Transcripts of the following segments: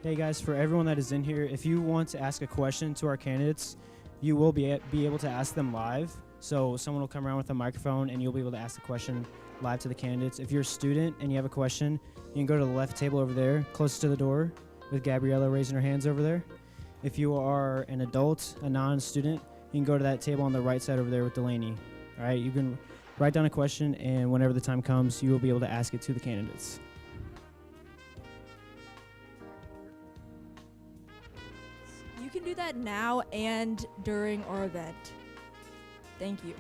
Hey guys, for everyone that is in here, if you want to ask a question to our candidates, you will be able to ask them live. So someone will come around with a microphone and you'll be able to ask the question live to the candidates. If you're a student and you have a question, you can go to the left table over there, closest to the door, with Gabriella raising her hands over there. If you are an adult, a non-student, you can go to that table on the right side over there with Delaney. All right, you can write down a question, and whenever the time comes, you will be able to ask it to the candidates. You can do that now and during our event. Thank you.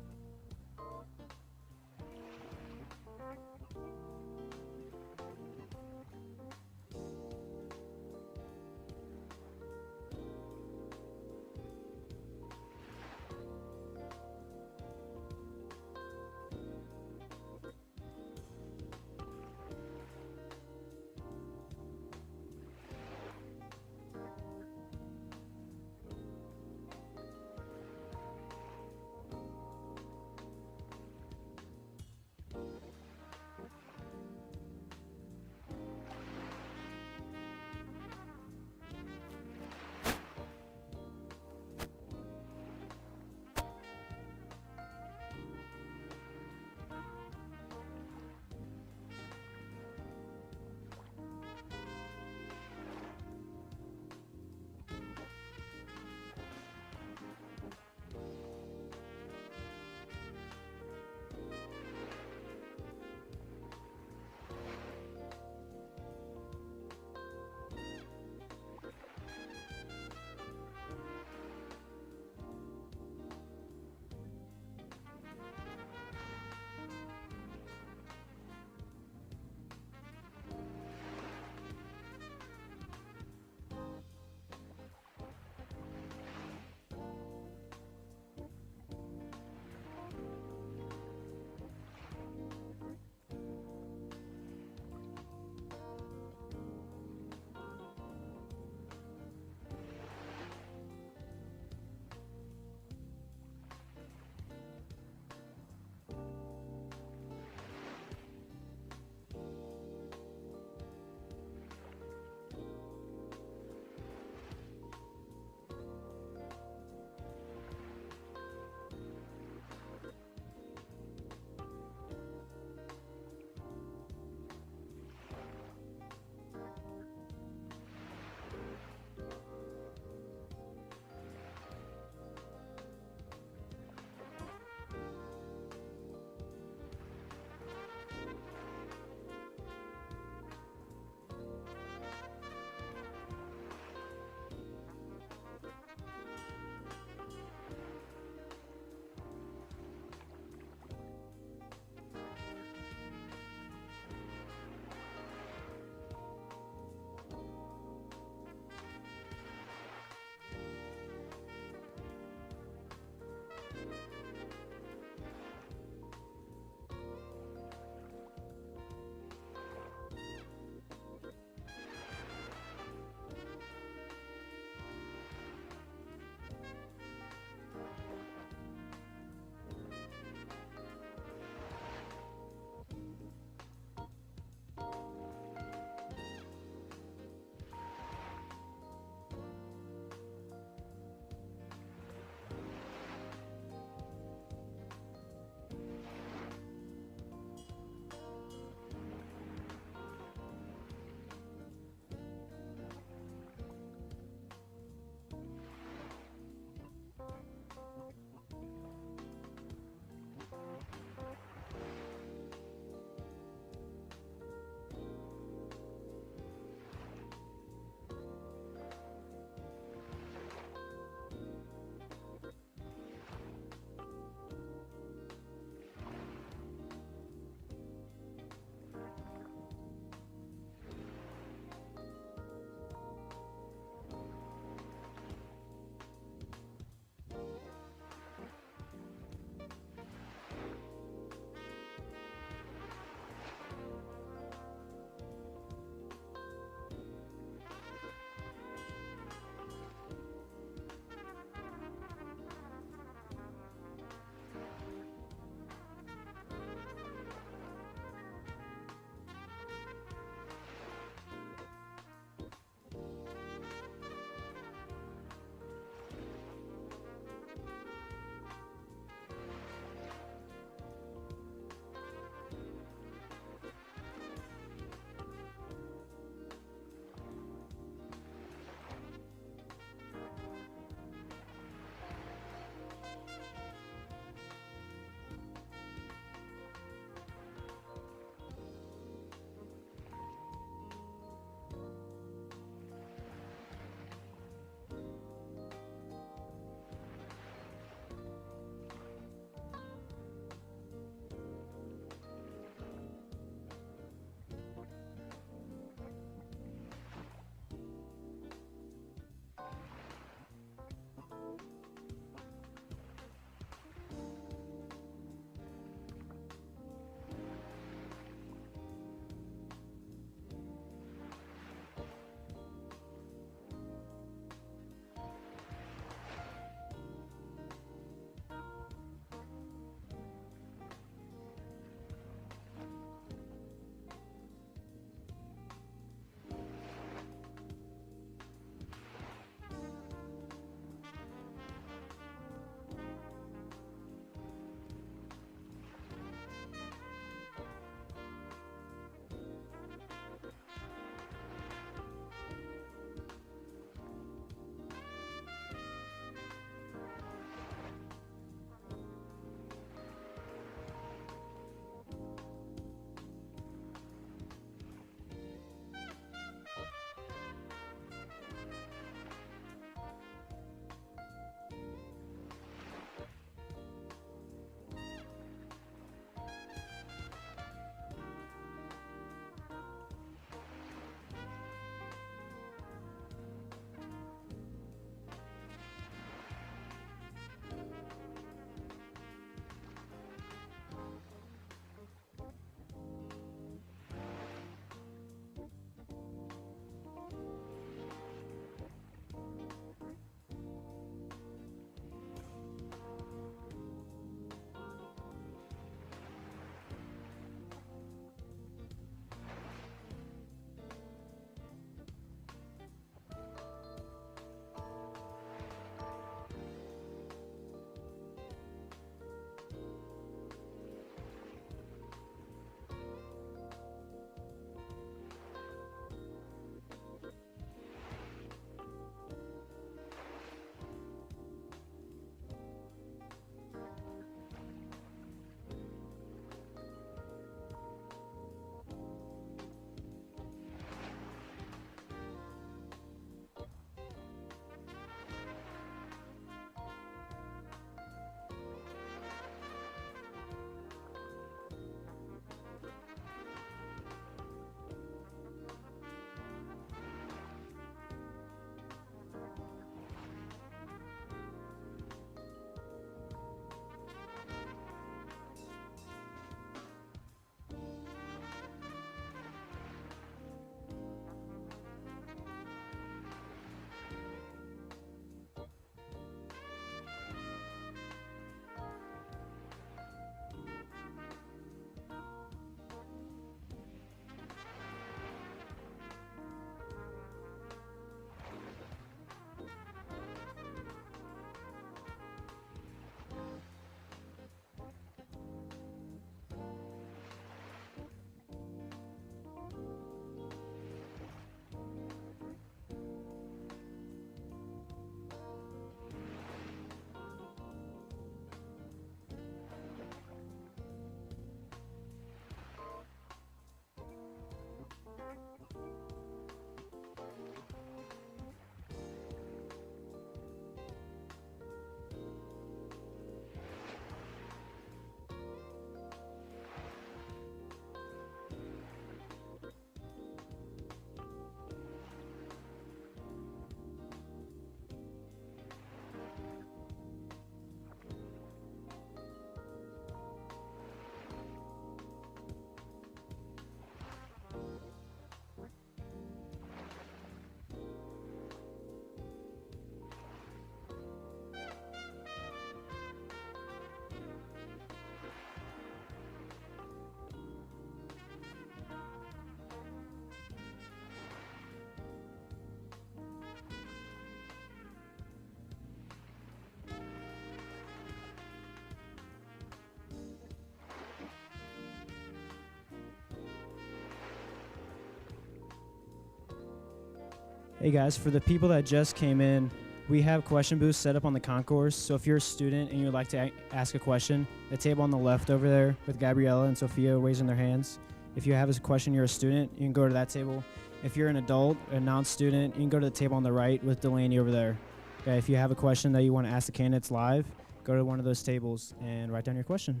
Hey guys, for the people that just came in, we have question booths set up on the concourse. So if you're a student and you'd like to ask a question, the table on the left over there with Gabriella and Sophia raising their hands. If you have a question, you're a student, you can go to that table. If you're an adult, a non-student, you can go to the table on the right with Delaney over there. Okay, if you have a question that you want to ask the candidates live, go to one of those tables and write down your question.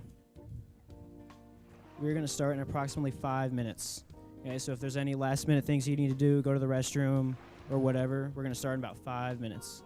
We're going to start in approximately 5 minutes. Okay, so if there's any last minute things you need to do, go to the restroom or whatever, we're going to start in about 5 minutes.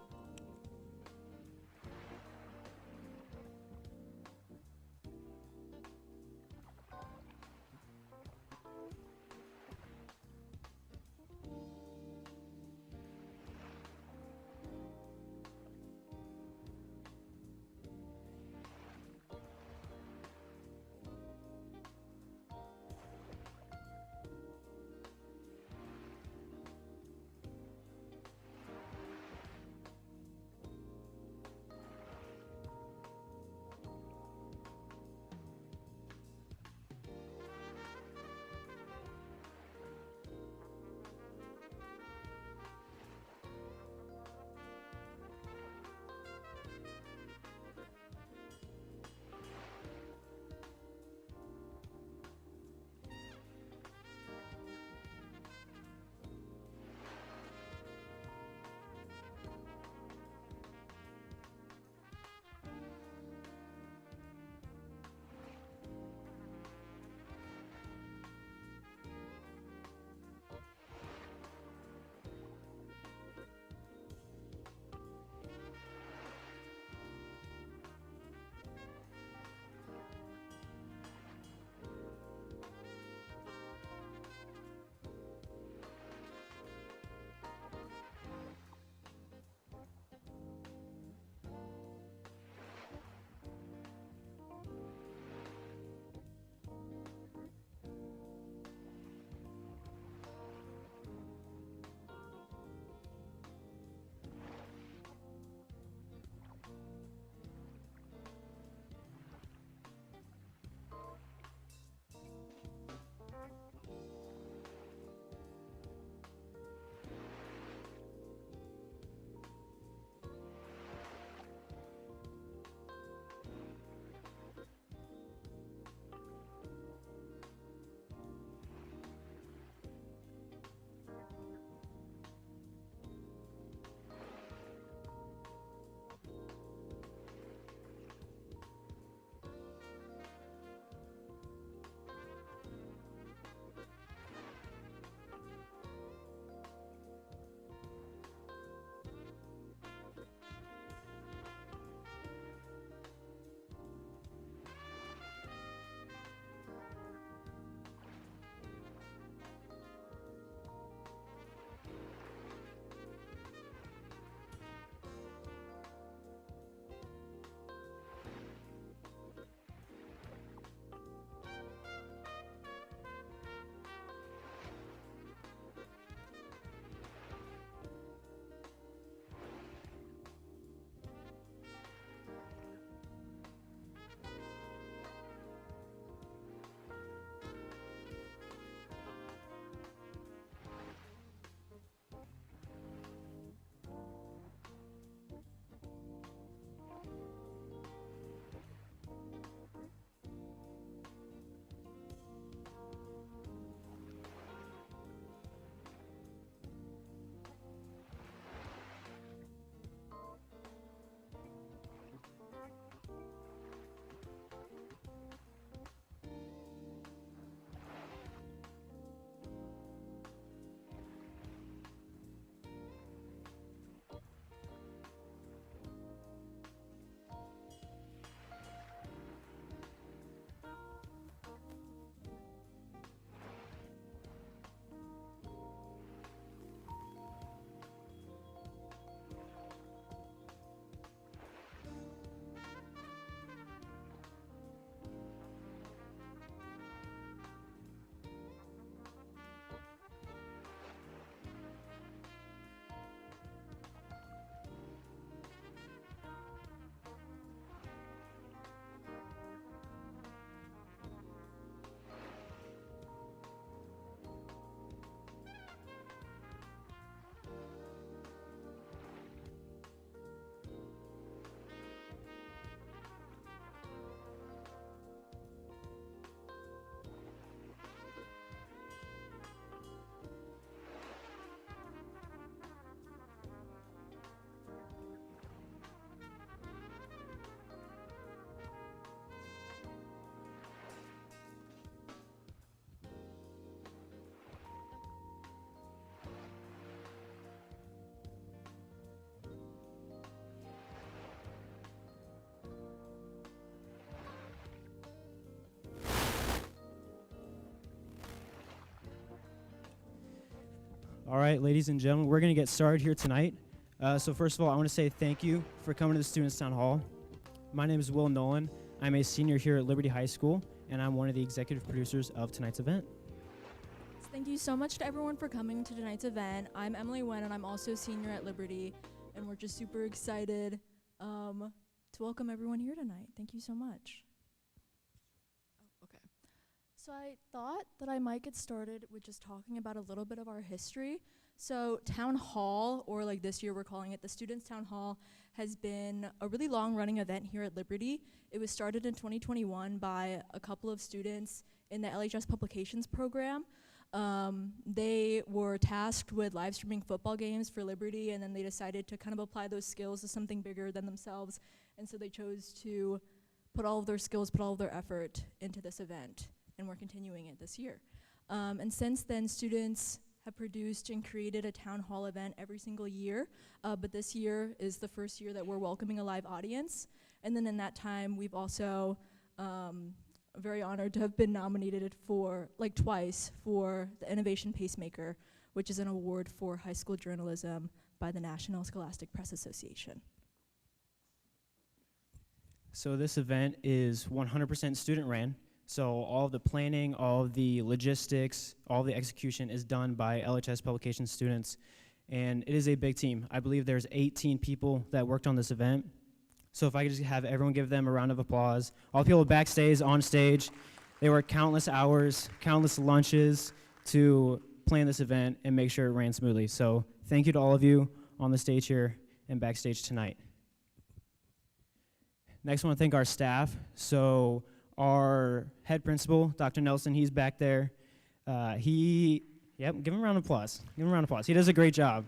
All right, ladies and gentlemen, we're going to get started here tonight. So first of all, I want to say thank you for coming to the Students' Town Hall. My name is Will Nolan. I'm a senior here at Liberty High School, and I'm one of the executive producers of tonight's event. Thank you so much to everyone for coming to tonight's event. I'm Emily Wen, and I'm also a senior at Liberty, and we're just super excited to welcome everyone here tonight. Thank you so much. Okay. So I thought that I might get started with just talking about a little bit of our history. So Town Hall, or like this year we're calling it the Students' Town Hall, has been a really long-running event here at Liberty. It was started in 2021 by a couple of students in the LHS Publications program. They were tasked with live streaming football games for Liberty, and then they decided to kind of apply those skills to something bigger than themselves. And so they chose to put all of their skills, put all of their effort into this event, and we're continuing it this year. And since then, students have produced and created a town hall event every single year, but this year is the first year that we're welcoming a live audience. And then in that time, we've also very honored to have been nominated for, like twice, for the Innovation Pacemaker, which is an award for high school journalism by the National Scholastic Press Association. So this event is 100% student ran. So all of the planning, all of the logistics, all of the execution is done by LHS Publications students. And it is a big team. I believe there's 18 people that worked on this event. So if I could just have everyone give them a round of applause. All the people backstage, on stage, they worked countless hours, countless lunches to plan this event and make sure it ran smoothly. So thank you to all of you on the stage here and backstage tonight. Next, I want to thank our staff. So our head principal, Dr. Nelson, he's back there. Give him a round of applause. Give him a round of applause. He does a great job.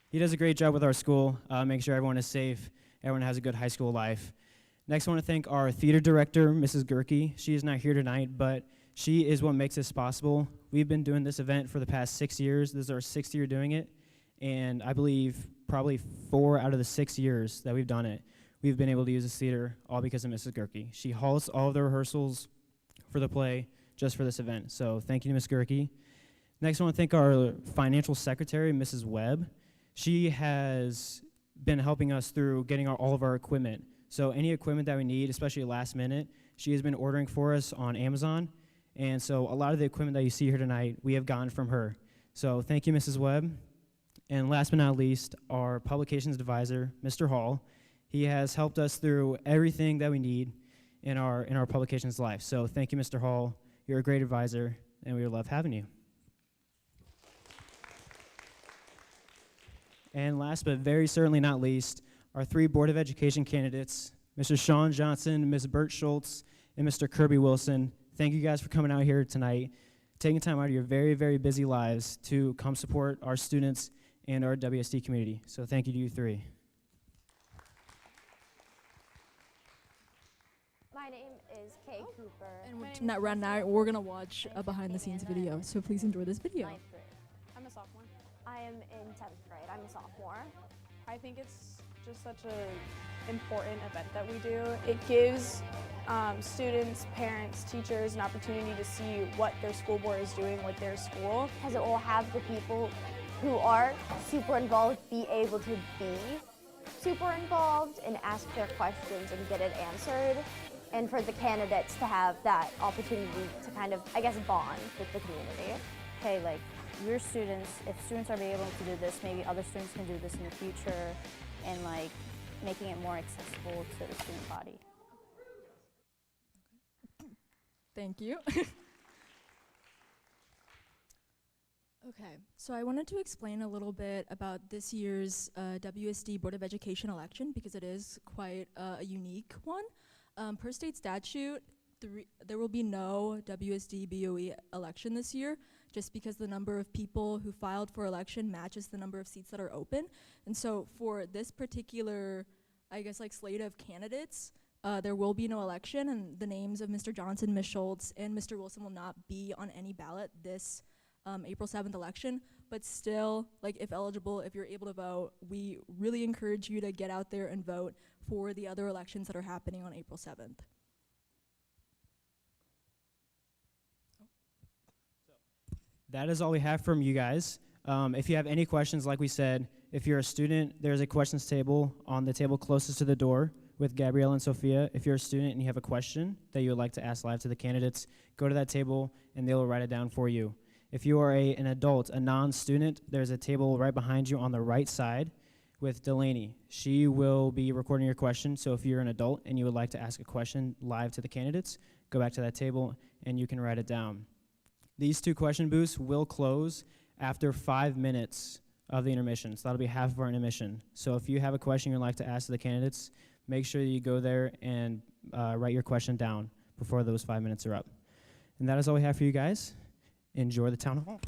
He does a great job with our school, making sure everyone is safe, everyone has a good high school life. Next, I want to thank our theater director, Mrs. Gerke. She is not here tonight, but she is what makes this possible. We've been doing this event for the past 6 years. This is our 6th year doing it, and I believe probably 4 out of the 6 years that we've done it, we've been able to use this theater all because of Mrs. Gerke. She halts all of the rehearsals for the play just for this event. So thank you to Ms. Gerke. Next, I want to thank our financial secretary, Mrs. Webb. She has been helping us through getting all of our equipment. So any equipment that we need, especially last minute, she has been ordering for us on Amazon. And so a lot of the equipment that you see here tonight, we have gotten from her. So thank you, Mrs. Webb. And last but not least, our publications advisor, Mr. Hall. He has helped us through everything that we need in our publications life. So thank you, Mr. Hall. You're a great advisor, and we love having you. And last but very certainly not least, our 3 Board of Education candidates, Mr. Sean Johnson, Ms. Bert Schultz, and Mr. Kirby Wilson. Thank you guys for coming out here tonight, taking time out of your very, very busy lives to come support our students and our WSD community. So thank you to you 3. My name is Kay Cooper. And in that round now, we're going to watch a behind-the-scenes video, so please enjoy this video. Ninth grade. I'm a sophomore. I am in 10th grade. I'm a sophomore. I think it's just such an important event that we do. It gives students, parents, teachers an opportunity to see what their school board is doing with their school. Because it will have the people who are super involved be able to be super involved and ask their questions and get it answered. And for the candidates to have that opportunity to kind of, I guess, bond with the community. Hey, like, your students, if students are able to do this, maybe other students can do this in the future, and like making it more accessible to the student body. Thank you. Okay, so I wanted to explain a little bit about this year's WSD Board of Education election because it is quite a unique one. Per state statute, there will be no WSD BOE election this year just because the number of people who filed for election matches the number of seats that are open. And so for this particular, I guess, like slate of candidates, there will be no election, and the names of Mr. Johnson, Ms. Schultz, and Mr. Wilson will not be on any ballot this April 7th election. But still, like, if eligible, if you're able to vote, we really encourage you to get out there and vote for the other elections that are happening on April 7th. That is all we have from you guys. If you have any questions, like we said, if you're a student, there's a questions table on the table closest to the door with Gabrielle and Sophia. If you're a student and you have a question that you would like to ask live to the candidates, go to that table and they will write it down for you. If you are an adult, a non-student, there's a table right behind you on the right side with Delaney. She will be recording your question, so if you're an adult and you would like to ask a question live to the candidates, go back to that table and you can write it down. These 2 question booths will close after 5 minutes of the intermission, so that'll be half of our intermission. So if you have a question you'd like to ask the candidates, make sure you go there and write your question down before those 5 minutes are up. And that is all we have for you guys. Enjoy the town hall.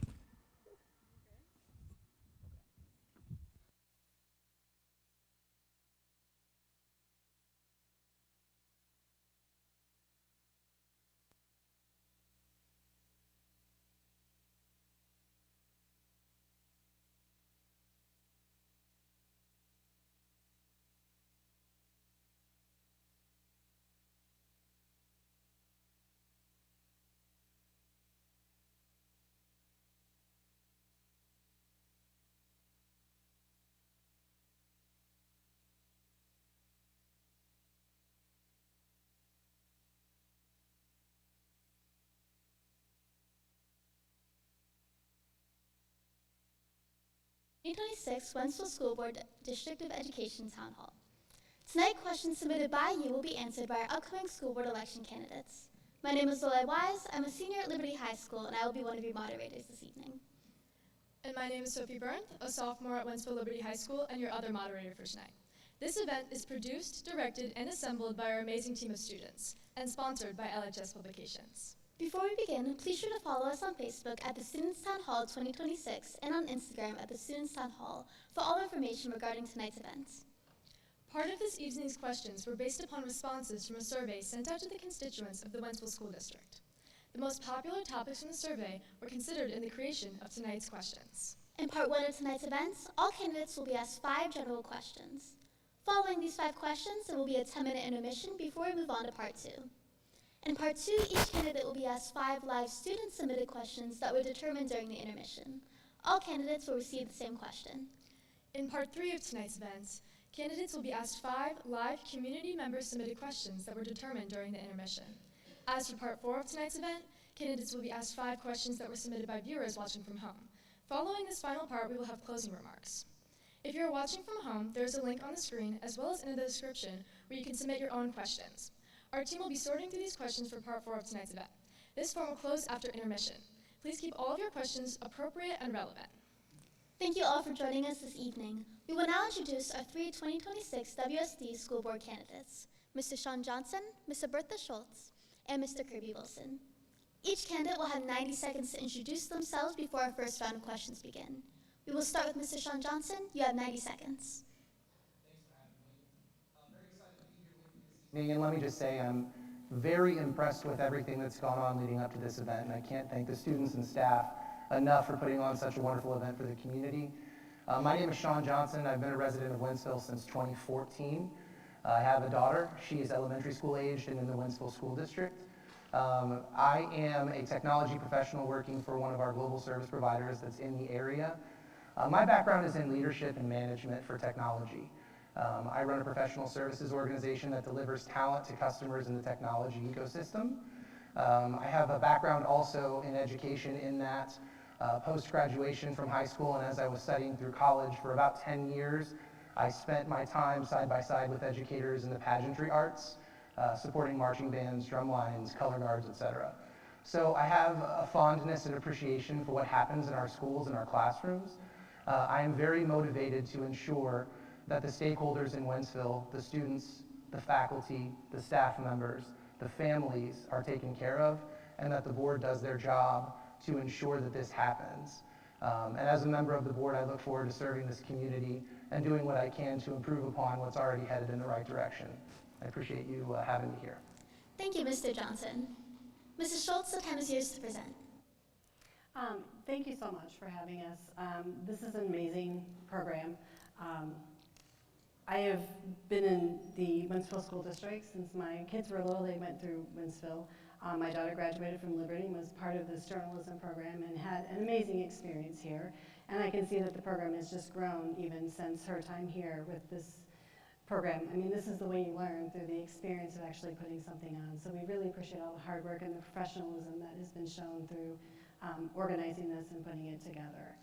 The 2026 Wentzville School Board District of Education Town Hall. Tonight, questions submitted by you will be answered by our upcoming school board election candidates. My name is Lolai Wise. I'm a senior at Liberty High School, and I will be one of your moderators this evening. And my name is Sophie Bernth, a sophomore at Wentzville Liberty High School, and your other moderator for tonight. This event is produced, directed, and assembled by our amazing team of students, and sponsored by LHS Publications. Before we begin, please sure to follow us on Facebook at the Students Town Hall 2026 and on Instagram at the Students Town Hall for all information regarding tonight's events. Part of this evening's questions were based upon responses from a survey sent out to the constituents of the Wentzville School District. The most popular topics from the survey were considered in the creation of tonight's questions. In part 1 of tonight's events, all candidates will be asked 5 general questions. Following these 5 questions, there will be a 10-minute intermission before we move on to part 2. In part 2, each candidate will be asked 5 live student-submitted questions that were determined during the intermission. All candidates will receive the same question. In part 3 of tonight's events, candidates will be asked 5 live community member-submitted questions that were determined during the intermission. As for part 4 of tonight's event, candidates will be asked 5 questions that were submitted by viewers watching from home. Following this final part, we will have closing remarks. If you're watching from home, there is a link on the screen as well as in the description where you can submit your own questions. Our team will be sorting through these questions for part 4 of tonight's event. This form will close after intermission. Please keep all of your questions appropriate and relevant. Thank you all for joining us this evening. We will now introduce our 3 2026 WSD School Board candidates, Mr. Sean Johnson, Mr. Bertha Schultz, and Mr. Kirby Wilson. Each candidate will have 90 seconds to introduce themselves before our first round of questions begin. We will start with Mr. Sean Johnson. You have 90 seconds. And let me just say I'm very impressed with everything that's gone on leading up to this event, and I can't thank the students and staff enough for putting on such a wonderful event for the community. My name is Sean Johnson. I've been a resident of Wentzville since 2014. I have a daughter. She is elementary school aged and in the Wentzville School District. I am a technology professional working for one of our global service providers that's in the area. My background is in leadership and management for technology. I run a professional services organization that delivers talent to customers in the technology ecosystem. I have a background also in education in that post-graduation from high school and as I was studying through college for about 10 years, I spent my time side by side with educators in the pageantry arts, supporting marching bands, drum lines, color guards, etc. So I have a fondness and appreciation for what happens in our schools and our classrooms. I am very motivated to ensure that the stakeholders in Wentzville, the students, the faculty, the staff members, the families are taken care of, and that the board does their job to ensure that this happens. And as a member of the board, I look forward to serving this community and doing what I can to improve upon what's already headed in the right direction. I appreciate you having me here. Thank you, Mr. Johnson. Mrs. Schultz, the time is yours to present. Thank you so much for having us. This is an amazing program. I have been in the Wentzville School District since my kids were little. They went through Wentzville. My daughter graduated from Liberty and was part of this journalism program and had an amazing experience here. And I can see that the program has just grown even since her time here with this program. I mean, this is the way you learn, through the experience of actually putting something on. So we really appreciate all the hard work and the professionalism that has been shown through organizing this and putting it together.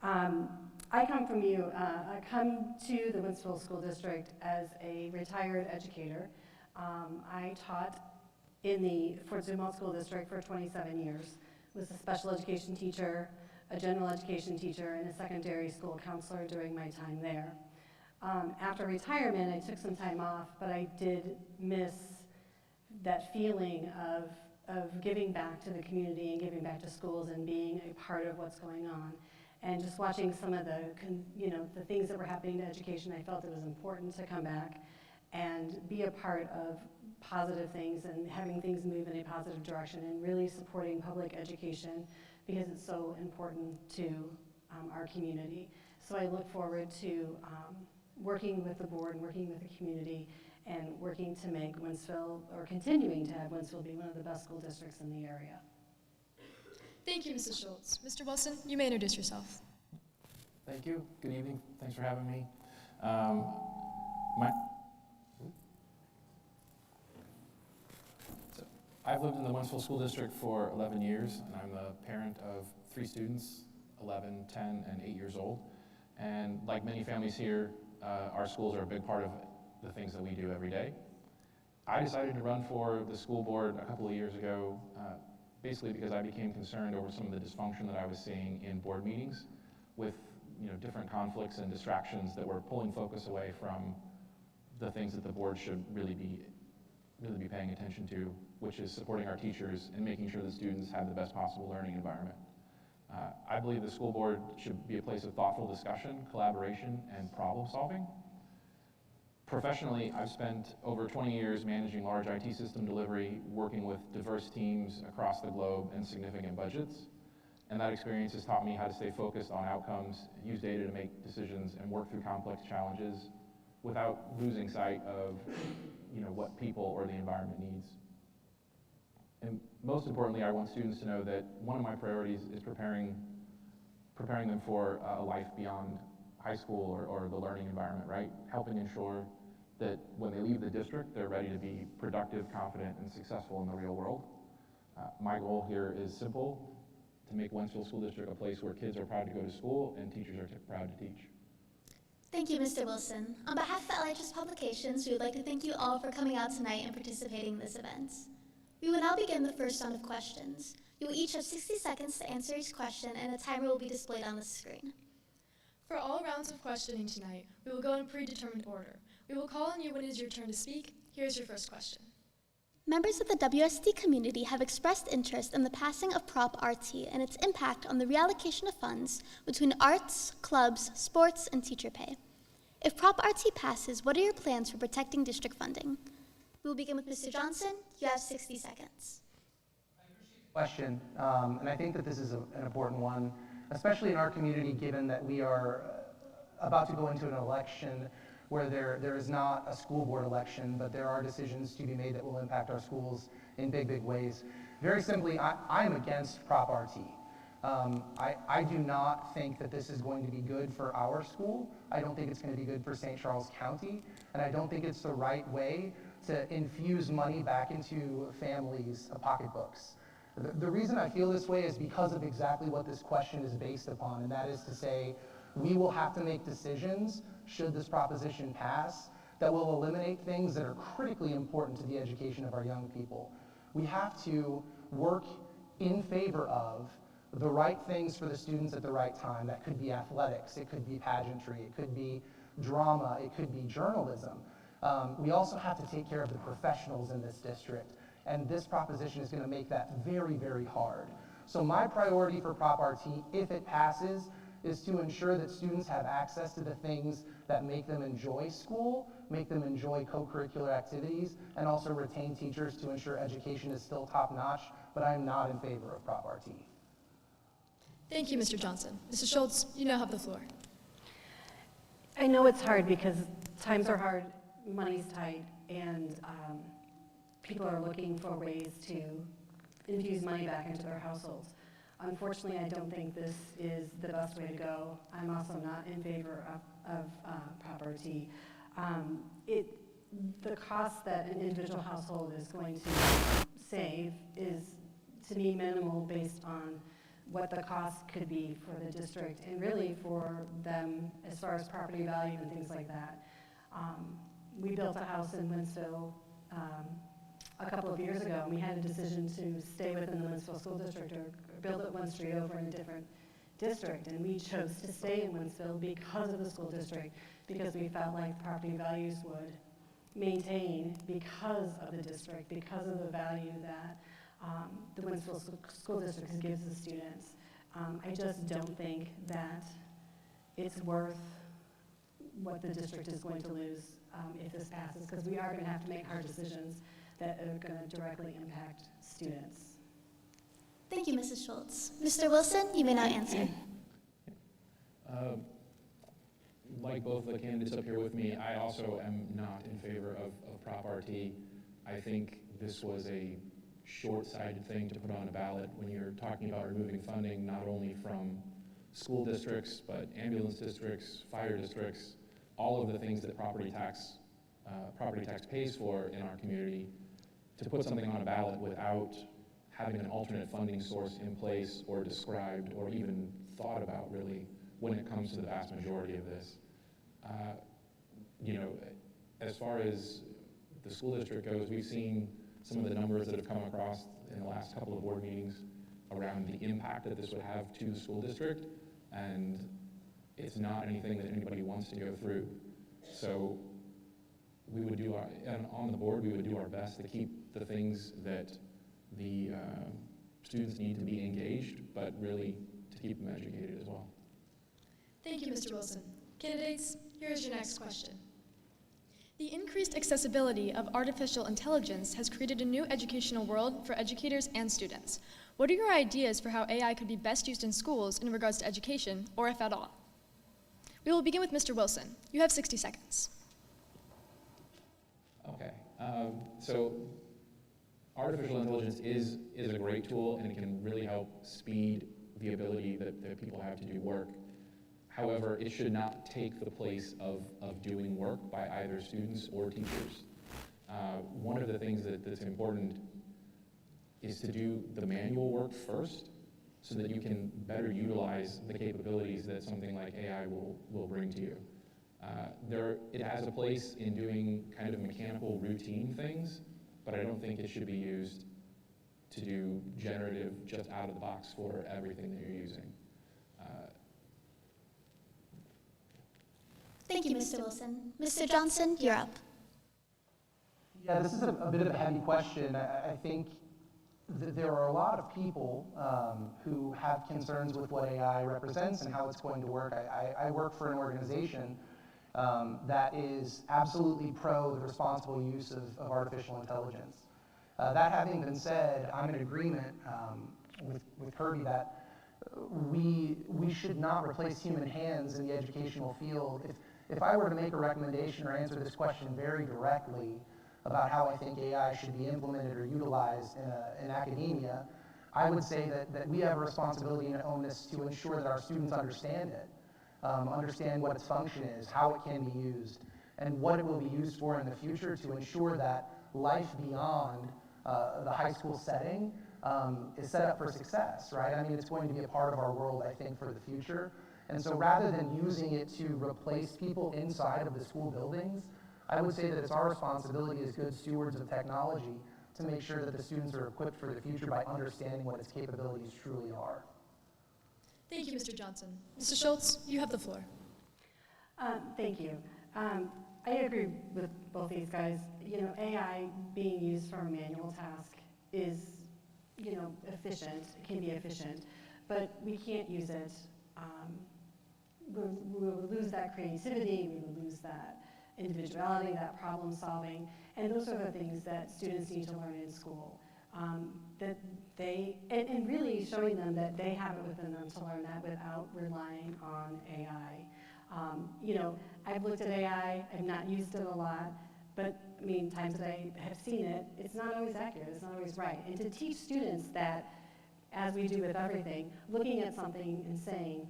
I come to the Wentzville School District as a retired educator. I taught in the Fort Zumwalt School District for 27 years. Was a special education teacher, a general education teacher, and a secondary school counselor during my time there. After retirement, I took some time off, but I did miss that feeling of giving back to the community and giving back to schools and being a part of what's going on. And just watching some of the things that were happening to education, I felt it was important to come back and be a part of positive things and having things move in a positive direction and really supporting public education because it's so important to our community. So I look forward to working with the board, working with the community, and working to make Wentzville, or continuing to have Wentzville be one of the best school districts in the area. Thank you, Mrs. Schultz. Mr. Wilson, you may introduce yourself. Thank you. Good evening. Thanks for having me. I've lived in the Wentzville School District for 11 years, and I'm the parent of 3 students, 11, 10, and 8 years old. And like many families here, our schools are a big part of the things that we do every day. I decided to run for the school board a couple of years ago, basically because I became concerned over some of the dysfunction that I was seeing in board meetings with different conflicts and distractions that were pulling focus away from the things that the board should really be paying attention to, which is supporting our teachers and making sure that students have the best possible learning environment. I believe the school board should be a place of thoughtful discussion, collaboration, and problem solving. Professionally, I've spent over 20 years managing large IT system delivery, working with diverse teams across the globe and significant budgets. And that experience has taught me how to stay focused on outcomes, use data to make decisions, and work through complex challenges without losing sight of what people or the environment needs. And most importantly, I want students to know that one of my priorities is preparing them for a life beyond high school or the learning environment, right? Helping ensure that when they leave the district, they're ready to be productive, confident, and successful in the real world. My goal here is simple: to make Wentzville School District a place where kids are proud to go to school and teachers are proud to teach. Thank you, Mr. Wilson. On behalf of LHS Publications, we would like to thank you all for coming out tonight and participating in this event. We will now begin the first round of questions. You will each have 60 seconds to answer each question, and a timer will be displayed on the screen. For all rounds of questioning tonight, we will go in predetermined order. We will call on you when it is your turn to speak. Here's your first question. Members of the WSD community have expressed interest in the passing of Prop RT and its impact on the reallocation of funds between arts, clubs, sports, and teacher pay. If Prop RT passes, what are your plans for protecting district funding? We will begin with Mr. Johnson. You have 60 seconds. Question, and I think that this is an important one, especially in our community, given that we are about to go into an election where there is not a school board election, but there are decisions to be made that will impact our schools in big, big ways. Very simply, I am against Prop RT. I do not think that this is going to be good for our school. I don't think it's going to be good for St. Charles County, and I don't think it's the right way to infuse money back into families' pocketbooks. The reason I feel this way is because of exactly what this question is based upon, and that is to say, we will have to make decisions, should this proposition pass, that will eliminate things that are critically important to the education of our young people. We have to work in favor of the right things for the students at the right time. That could be athletics, it could be pageantry, it could be drama, it could be journalism. We also have to take care of the professionals in this district, and this proposition is going to make that very, very hard. So my priority for Prop RT, if it passes, is to ensure that students have access to the things that make them enjoy school, make them enjoy co-curricular activities, and also retain teachers to ensure education is still top-notch, but I am not in favor of Prop RT. Thank you, Mr. Johnson. Mrs. Schultz, you now have the floor. I know it's hard because times are hard, money's tight, and people are looking for ways to infuse money back into their households. Unfortunately, I don't think this is the best way to go. I'm also not in favor of Prop RT. The cost that an individual household is going to save is, to me, minimal based on what the cost could be for the district and really for them as far as property value and things like that. We built a house in Winsville a couple of years ago, and we had a decision to stay within the Winsville School District or build it one street over in a different district, and we chose to stay in Winsville because of the school district, because we felt like property values would maintain because of the district, because of the value that the Winsville School District gives the students. I just don't think that it's worth what the district is going to lose if this passes, because we are going to have to make hard decisions that are going to directly impact students. Thank you, Mrs. Schultz. Mr. Wilson, you may now answer. Like both the candidates up here with me, I also am not in favor of Prop RT. I think this was a short-sighted thing to put on a ballot when you're talking about removing funding not only from school districts, but ambulance districts, fire districts, all of the things that property tax pays for in our community. To put something on a ballot without having an alternate funding source in place or described or even thought about really when it comes to the vast majority of this. As far as the school district goes, we've seen some of the numbers that have come across in the last couple of board meetings around the impact that this would have to the school district, and it's not anything that anybody wants to go through. So we would do and on the board, we would do our best to keep the things that the students need to be engaged, but really to keep them educated as well. Thank you, Mr. Wilson. Candidates, here is your next question. The increased accessibility of artificial intelligence has created a new educational world for educators and students. What are your ideas for how AI could be best used in schools in regards to education, or if at all? We will begin with Mr. Wilson. You have 60 seconds. Okay, so artificial intelligence is a great tool, and it can really help speed the ability that people have to do work. However, it should not take the place of doing work by either students or teachers. One of the things that's important is to do the manual work first so that you can better utilize the capabilities that something like AI will bring to you. It has a place in doing kind of mechanical routine things, but I don't think it should be used to do generative just out of the box for everything that you're using. Thank you, Mr. Wilson. Mr. Johnson, you're up. Yeah, this is a bit of a heavy question. I think there are a lot of people who have concerns with what AI represents and how it's going to work. I work for an organization that is absolutely pro the responsible use of artificial intelligence. That having been said, I'm in agreement with Kirby that we should not replace human hands in the educational field. If I were to make a recommendation or answer this question very directly about how I think AI should be implemented or utilized in academia, I would say that we have a responsibility and onus to ensure that our students understand it, understand what its function is, how it can be used, and what it will be used for in the future to ensure that life beyond the high school setting is set up for success, right? I mean, it's going to be a part of our world, I think, for the future. And so rather than using it to replace people inside of the school buildings, I would say that it's our responsibility as good stewards of technology to make sure that the students are equipped for the future by understanding what its capabilities truly are. Thank you, Mr. Johnson. Mr. Schultz, you have the floor. Thank you. I agree with both these guys. AI being used for a manual task is, efficient. It can be efficient, but we can't use it. We will lose that creativity. We will lose that individuality, that problem solving, and those are the things that students need to learn in school. That they, and really showing them that they have it within them to learn that without relying on AI. I've looked at AI, I've not used it a lot, but I mean, times that I have seen it, it's not always accurate, it's not always right. And to teach students that as we do with everything, looking at something and saying,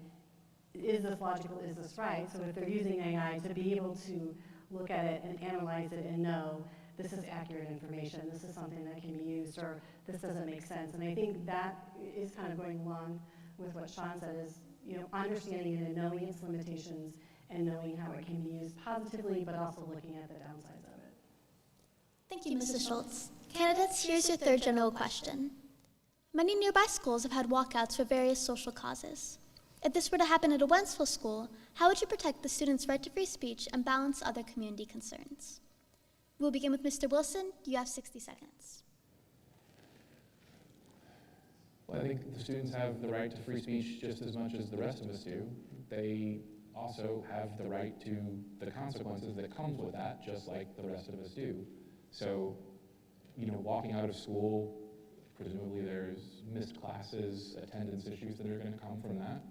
is this logical, is this right? So if they're using AI, to be able to look at it and analyze it and know this is accurate information, this is something that can be used, or this doesn't make sense. And I think that is kind of going along with what Sean said, is understanding it and knowing its limitations and knowing how it can be used positively, but also looking at the downsides of it. Thank you, Mrs. Schultz. Candidates, here's your third general question. Many nearby schools have had walkouts for various social causes. If this were to happen at a Wentzville school, how would you protect the students' right to free speech and balance other community concerns? We'll begin with Mr. Wilson. You have 60 seconds. Well, I think the students have the right to free speech just as much as the rest of us do. They also have the right to the consequences that comes with that, just like the rest of us do. So, walking out of school, presumably there's missed classes, attendance issues that are going to come from that.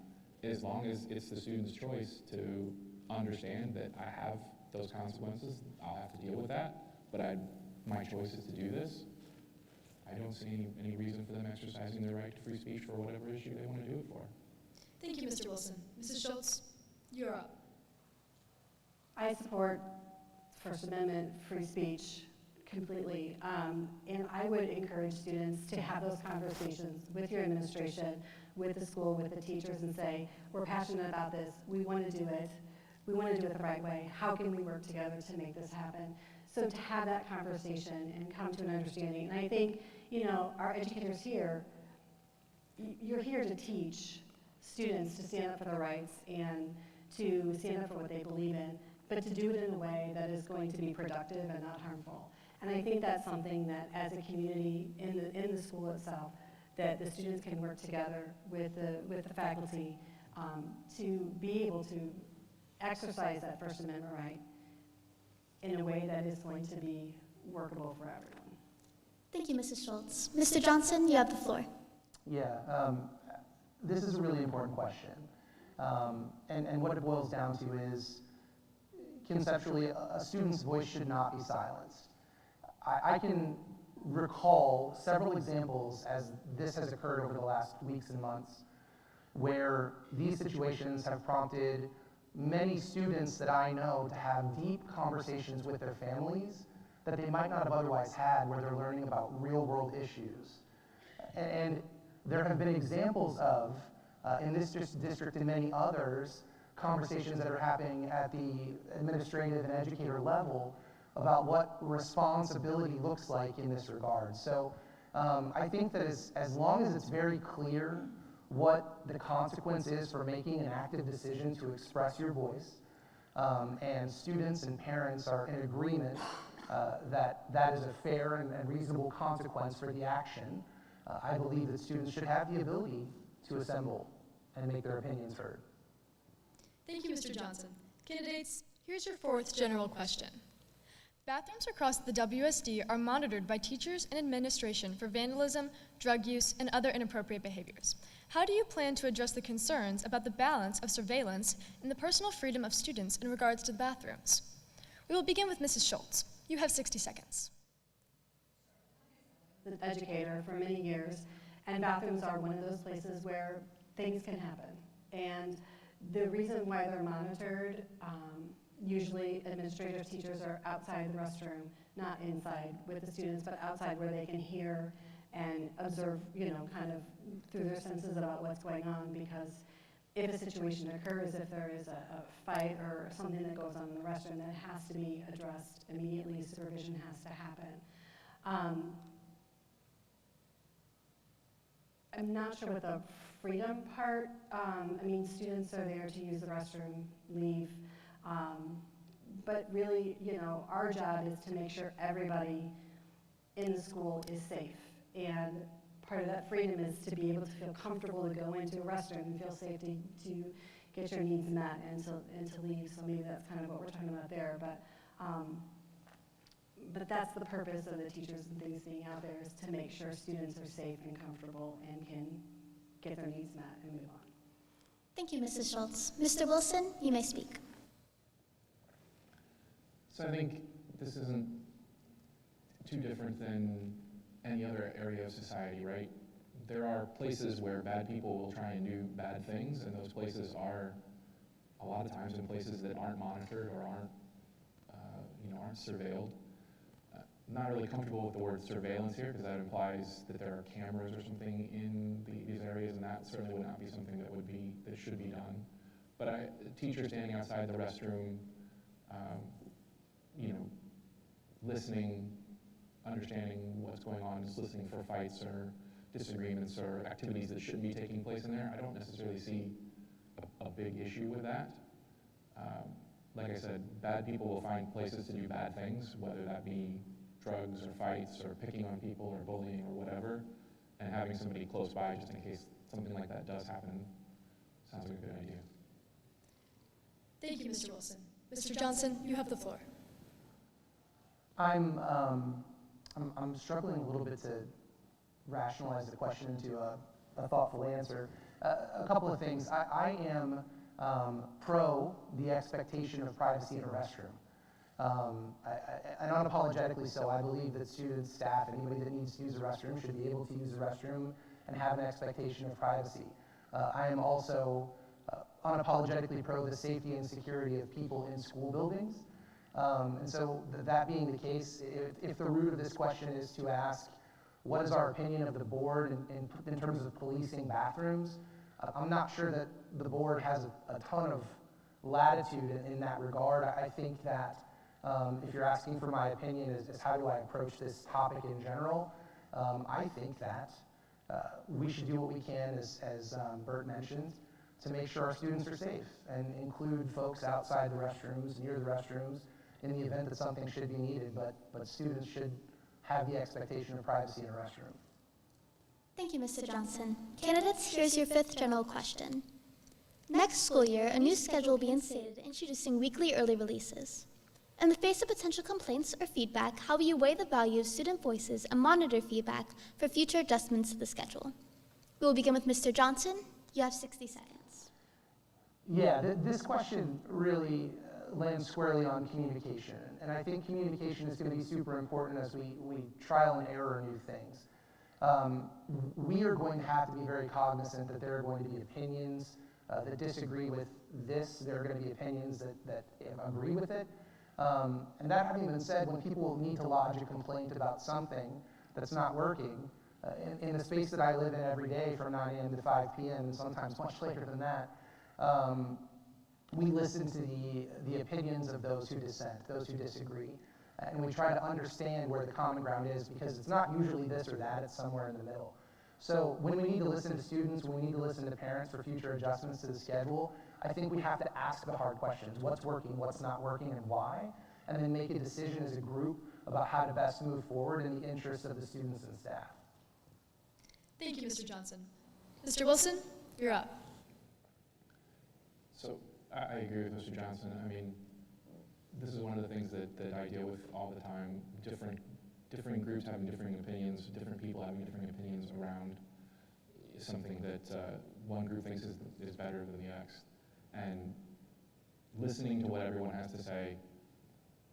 As long as it's the student's choice to understand that I have those consequences, I'll have to deal with that, but my choice is to do this. I don't see any reason for them exercising their right to free speech for whatever issue they want to do it for. Thank you, Mr. Wilson. Mrs. Schultz, you're up. I support First Amendment free speech completely, and I would encourage students to have those conversations with your administration, with the school, with the teachers, and say, we're passionate about this, we want to do it, we want to do it the right way, how can we work together to make this happen? So to have that conversation and come to an understanding, and I think, our educators here, you're here to teach students to stand up for their rights and to stand up for what they believe in, but to do it in a way that is going to be productive and not harmful. And I think that's something that, as a community in the school itself, that the students can work together with the faculty to be able to exercise that First Amendment right in a way that is going to be workable for everyone. Thank you, Mrs. Schultz. Mr. Johnson, you have the floor. Yeah, this is a really important question. And what it boils down to is, conceptually, a student's voice should not be silenced. I can recall several examples as this has occurred over the last weeks and months, where these situations have prompted many students that I know to have deep conversations with their families that they might not have otherwise had, where they're learning about real-world issues. And there have been examples of, in this district and many others, conversations that are happening at the administrative and educator level about what responsibility looks like in this regard. So I think that as long as it's very clear what the consequence is for making an active decision to express your voice, and students and parents are in agreement that is a fair and reasonable consequence for the action, I believe that students should have the ability to assemble and make their opinions heard. Thank you, Mr. Johnson. Candidates, here's your fourth general question. Bathrooms across the WSD are monitored by teachers and administration for vandalism, drug use, and other inappropriate behaviors. How do you plan to address the concerns about the balance of surveillance and the personal freedom of students in regards to the bathrooms? We will begin with Mrs. Schultz. You have 60 seconds. An educator for many years, and bathrooms are one of those places where things can happen. And the reason why they're monitored, usually administrators, teachers are outside the restroom, not inside with the students, but outside where they can hear and observe, kind of through their senses about what's going on, because if a situation occurs, if there is a fight or something that goes on in the restroom, that has to be addressed immediately. Supervision has to happen. I'm not sure what the freedom part, students are there to use the restroom, leave, but really, our job is to make sure everybody in the school is safe. And part of that freedom is to be able to feel comfortable to go into a restroom and feel safe to get your needs met and to leave. So maybe that's kind of what we're talking about there. But that's the purpose of the teachers and things being out there, is to make sure students are safe and comfortable and can get their needs met and move on. Thank you, Mrs. Schultz. Mr. Wilson, you may speak. So I think this isn't too different than any other area of society, right? there are places where bad people will try and do bad things, and those places are a lot of times in places that aren't monitored or aren't surveilled. I'm not really comfortable with the word surveillance here because that implies that there are cameras or something in these areas, and that certainly would not be something that should be done. But a teacher standing outside the restroom, listening, understanding what's going on, just listening for fights or disagreements or activities that shouldn't be taking place in there, I don't necessarily see a big issue with that. Like I said, bad people will find places to do bad things, whether that be drugs or fights or picking on people or bullying or whatever, and having somebody close by just in case something like that does happen sounds like a good idea. Thank you, Mr. Wilson. Mr. Johnson, you have the floor. I'm struggling a little bit to rationalize the question into a thoughtful answer. A couple of things. I am pro the expectation of privacy in a restroom. And unapologetically so. I believe that students, staff, anybody that needs to use a restroom should be able to use a restroom and have an expectation of privacy. I am also unapologetically pro the safety and security of people in school buildings. And so that being the case, if the root of this question is to ask, what is our opinion of the board in terms of policing bathrooms, I'm not sure that the board has a ton of latitude in that regard. I think that if you're asking for my opinion as how do I approach this topic in general, I think that we should do what we can, as Bert mentioned, to make sure our students are safe and include folks outside the restrooms, near the restrooms, in the event that something should be needed, but students should have the expectation of privacy in a restroom. Thank you, Mr. Johnson. Candidates, here's your fifth general question. Next school year, a new schedule will be instated introducing weekly early releases. In the face of potential complaints or feedback, how will you weigh the value of student voices and monitor feedback for future adjustments to the schedule? We will begin with Mr. Johnson. You have 60 seconds. Yeah, this question really lands squarely on communication. And I think communication is going to be super important as we trial and error new things. We are going to have to be very cognizant that there are going to be opinions that disagree with this. There are going to be opinions that agree with it. And that having been said, when people need to lodge a complaint about something that's not working, in the space that I live in every day from 9 a.m. to 5 p.m., and sometimes much later than that, we listen to the opinions of those who dissent, those who disagree, and we try to understand where the common ground is, because it's not usually this or that, it's somewhere in the middle. So when we need to listen to students, when we need to listen to parents for future adjustments to the schedule, I think we have to ask the hard questions. What's working, what's not working, and why? And then make a decision as a group about how to best move forward in the interest of the students and staff. Thank you, Mr. Johnson. Mr. Wilson, you're up. So I agree with Mr. Johnson. I mean, this is one of the things that I deal with all the time. Different groups having differing opinions, different people having different opinions around something that one group thinks is better than the next. And listening to what everyone has to say,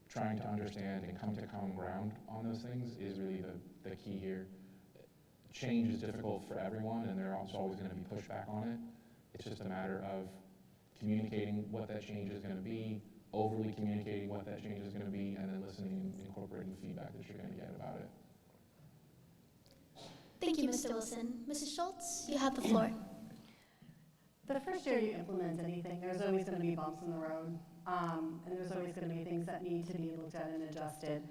trying to understand and come to common ground on those things is really the key here. Change is difficult for everyone, and there's always going to be pushback on it. It's just a matter of communicating what that change is going to be, overly communicating what that change is going to be, and then listening and incorporating the feedback that you're going to get about it. Thank you, Mr. Wilson. Mrs. Schultz, you have the floor. The first year you implement anything, there's always going to be bumps in the road, and there's always going to be things that need to be looked at and adjusted.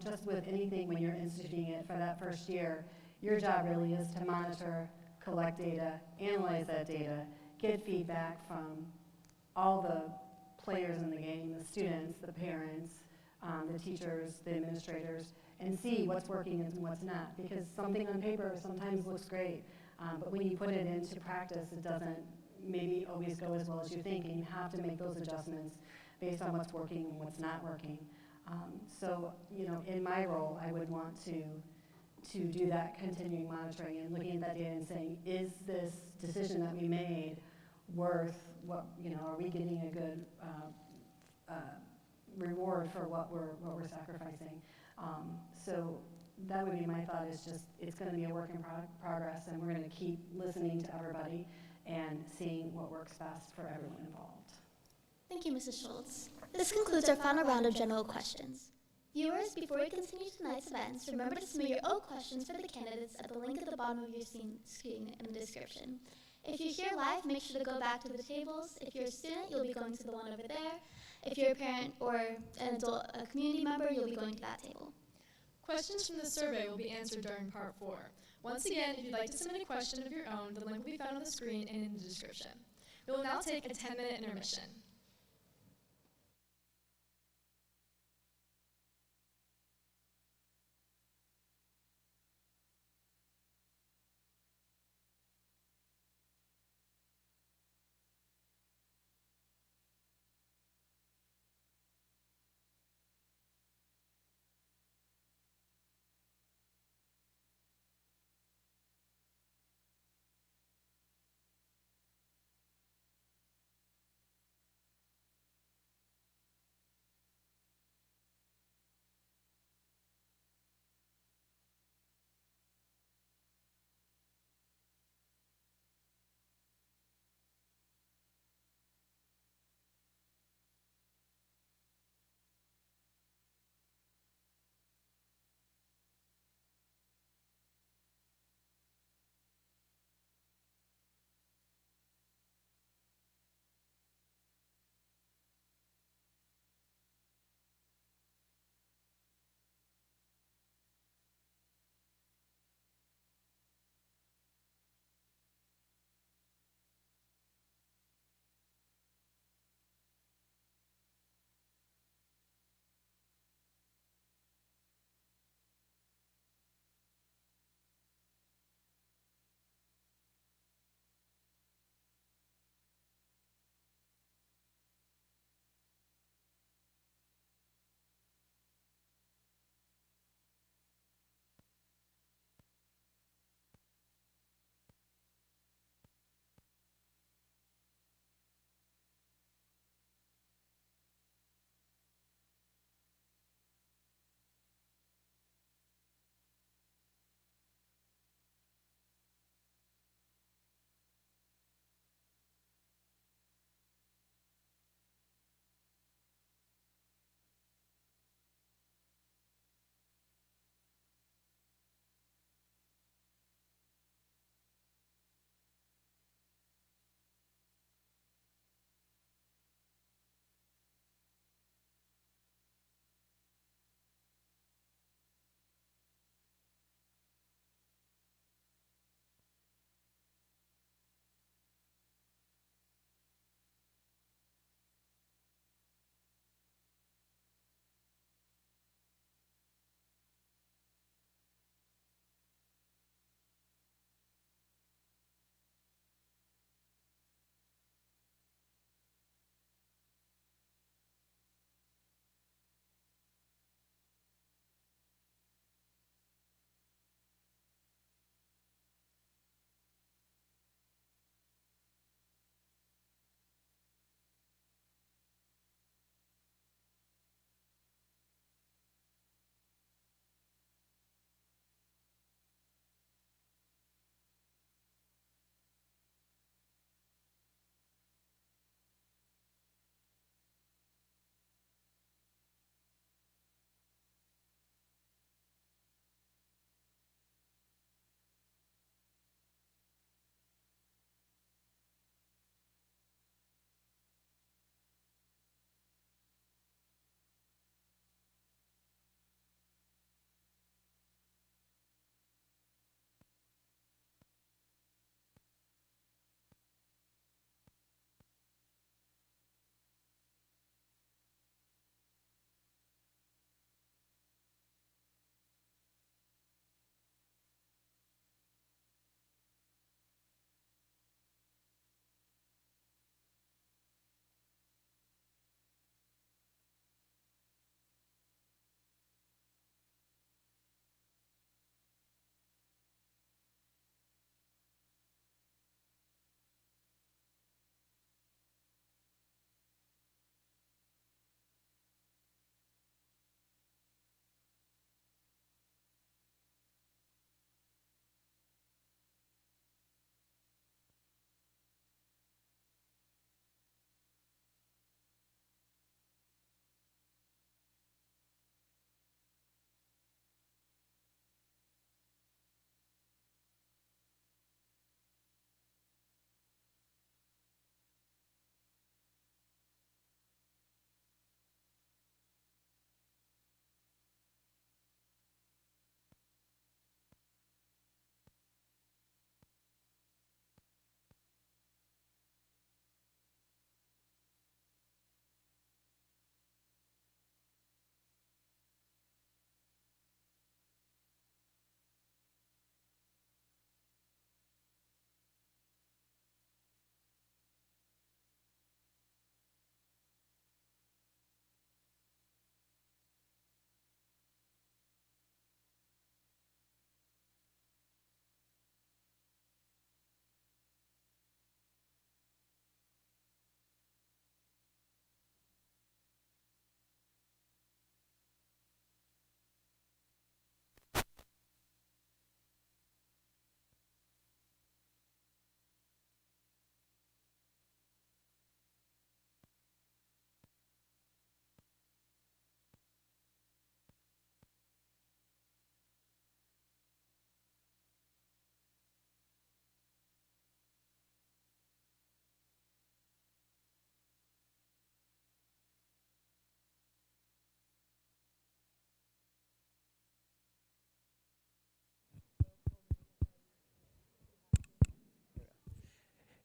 Just with anything when you're instituting it for that first year, your job really is to monitor, collect data, analyze that data, get feedback from all the players in the game, the students, the parents, the teachers, the administrators, and see what's working and what's not. Because something on paper sometimes looks great, but when you put it into practice, it doesn't maybe always go as well as you think, and you have to make those adjustments based on what's working and what's not working. In my role, I would want to do that continuing monitoring and looking at that data and saying, is this decision that we made worth what, are we getting a good reward for what we're sacrificing? that would be my thought, is just, it's gonna be a work in progress, and we're gonna keep listening to everybody and seeing what works best for everyone involved. Thank you, Mrs. Schultz. This concludes our final round of general questions. Viewers, before we continue tonight's events, remember to submit your own questions for the candidates at the link at the bottom of your screen in the description. If you're here live, make sure to go back to the tables. If you're a student, you'll be going to the one over there. If you're a parent or an adult, a community member, you'll be going to that table. Questions from the survey will be answered during part 4. Once again, if you'd like to submit a question of your own, the link will be found on the screen and in the description. We will now take a 10-minute intermission.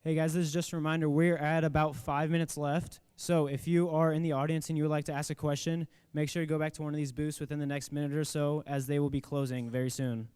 Hey guys, this is just a reminder, we're at about 5 minutes left. So if you are in the audience and you would like to ask a question, make sure you go back to one of these booths within the next minute or so, as they will be closing very soon.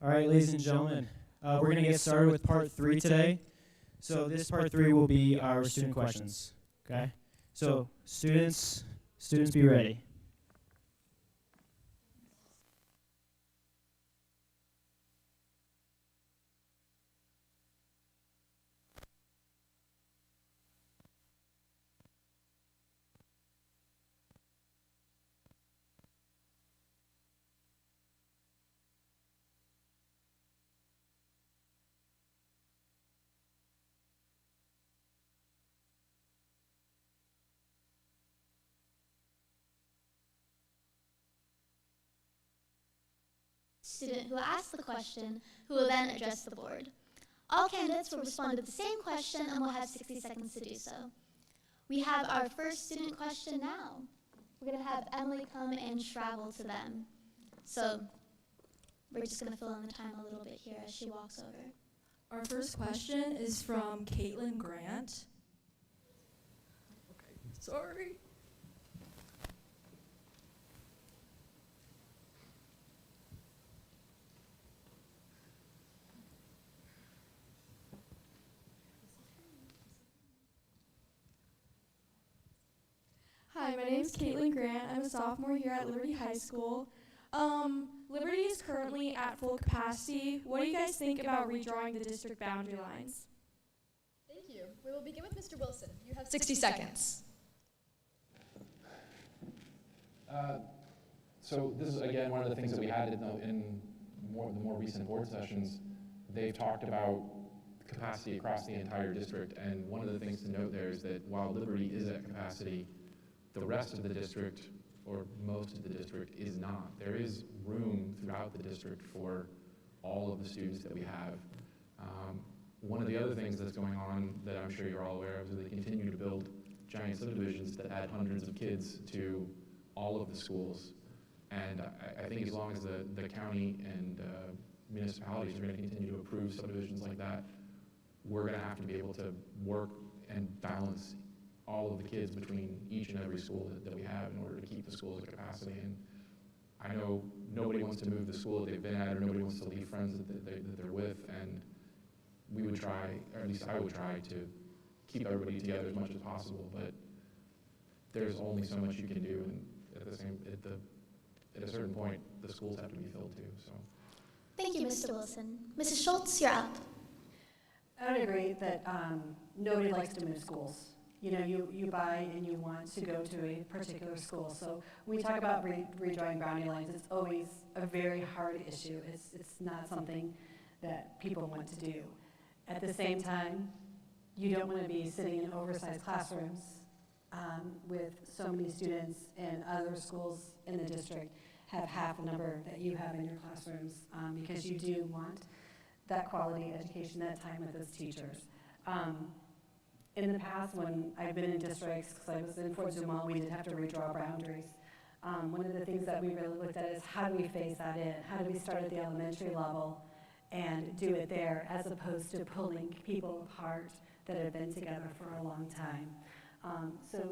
All right, ladies and gentlemen, we're going to get started with part 3 today. So this part 3 will be our student questions, okay? So students be ready. Student who asks the question, who will then address the board. All candidates will respond to the same question and will have 60 seconds to do so. We have our first student question now. We're going to have Emily come and travel to them. So we're just going to fill in the time a little bit here as she walks over. Our first question is from Caitlin Grant. Okay, sorry. Hi, my name is Caitlin Grant. I'm a sophomore here at Liberty High School. Liberty is currently at full capacity. What do you guys think about redrawing the district boundary lines? Thank you. We will begin with Mr. Wilson. You have 60 seconds. So this is, again, one of the things that we had in the more recent board sessions. They've talked about capacity across the entire district, and one of the things to note there is that while Liberty is at capacity, the rest of the district, or most of the district, is not. There is room throughout the district for all of the students that we have. One of the other things that's going on that I'm sure you're all aware of is they continue to build giant subdivisions that add hundreds of kids to all of the schools. And I think as long as the county and municipalities are going to continue to approve subdivisions like that, we're going to have to be able to work and balance all of the kids between each and every school that we have in order to keep the schools at capacity. And I know nobody wants to move the school that they've been at, or nobody wants to leave friends that they're with, and we would try, or at least I would try, to keep everybody together as much as possible, but there's only so much you can do, and at a certain point, the schools have to be filled too, so. Thank you, Mr. Wilson. Mrs. Schultz, you're up. I would agree that nobody likes to move schools. You know, you buy and you want to go to a particular school. So when we talk about redrawing boundary lines, it's always a very hard issue. It's not something that people want to do. At the same time, you don't want to be sitting in oversized classrooms with so many students, and other schools in the district have half the number that you have in your classrooms, because you do want that quality education, that time with those teachers. In the past, when I've been in districts, because I was in Fort Zumwalt, we did have to redraw boundaries. One of the things that we really looked at is how do we phase that in? How do we start at the elementary level and do it there, as opposed to pulling people apart that have been together for a long time? So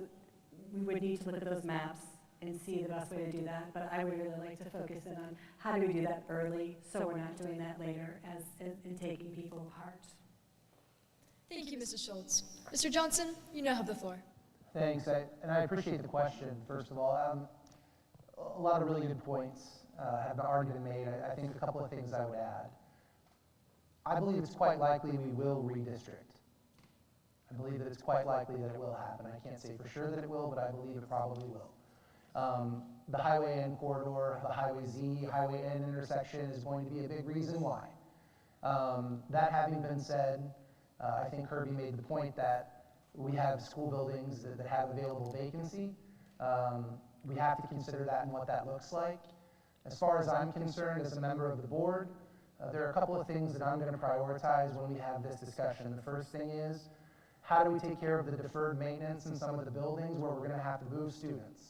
we would need to look at those maps and see the best way to do that, but I would really like to focus in on how do we do that early so we're not doing that later in taking people apart. Thank you, Mrs. Schultz. Mr. Johnson, you now have the floor. Thanks, and I appreciate the question, first of all. A lot of really good points have already been made. I think a couple of things I would add. I believe it's quite likely we will redistrict. I believe that it's quite likely that it will happen. I can't say for sure that it will, but I believe it probably will. The Highway N corridor, the Highway Z, Highway N intersection is going to be a big reason why. That having been said, I think Kirby made the point that we have school buildings that have available vacancy. We have to consider that and what that looks like. As far as I'm concerned, as a member of the board, there are a couple of things that I'm going to prioritize when we have this discussion. The first thing is, how do we take care of the deferred maintenance in some of the buildings where we're going to have to move students?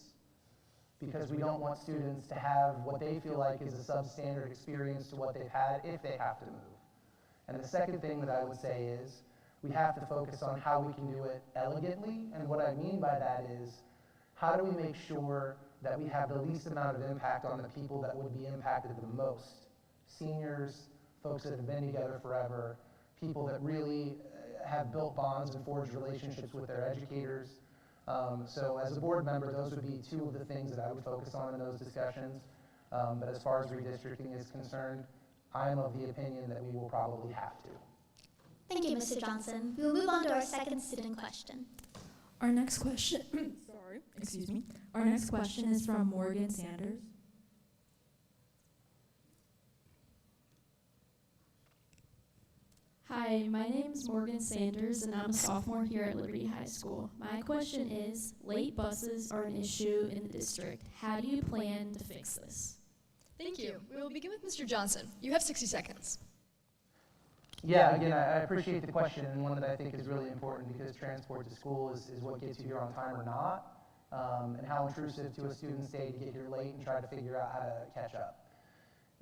Because we don't want students to have what they feel like is a substandard experience to what they've had if they have to move. And the second thing that I would say is, we have to focus on how we can do it elegantly, and what I mean by that is, how do we make sure that we have the least amount of impact on the people that would be impacted the most? seniors, folks that have been together forever, people that really have built bonds and forged relationships with their educators. So as a board member, those would be two of the things that I would focus on in those discussions. But as far as redistricting is concerned, I am of the opinion that we will probably have to. Thank you, Mr. Johnson. We will move on to our second student question. Our next question, sorry, excuse me. Our next question is from Morgan Sanders. Hi, my name is Morgan Sanders, and I'm a sophomore here at Liberty High School. My question is, late buses are an issue in the district. How do you plan to fix this? Thank you. We will begin with Mr. Johnson. You have 60 seconds. Yeah, again, I appreciate the question, and one that I think is really important because transport to school is what gets you here on time or not, and how intrusive to a student's day to get here late and try to figure out how to catch up.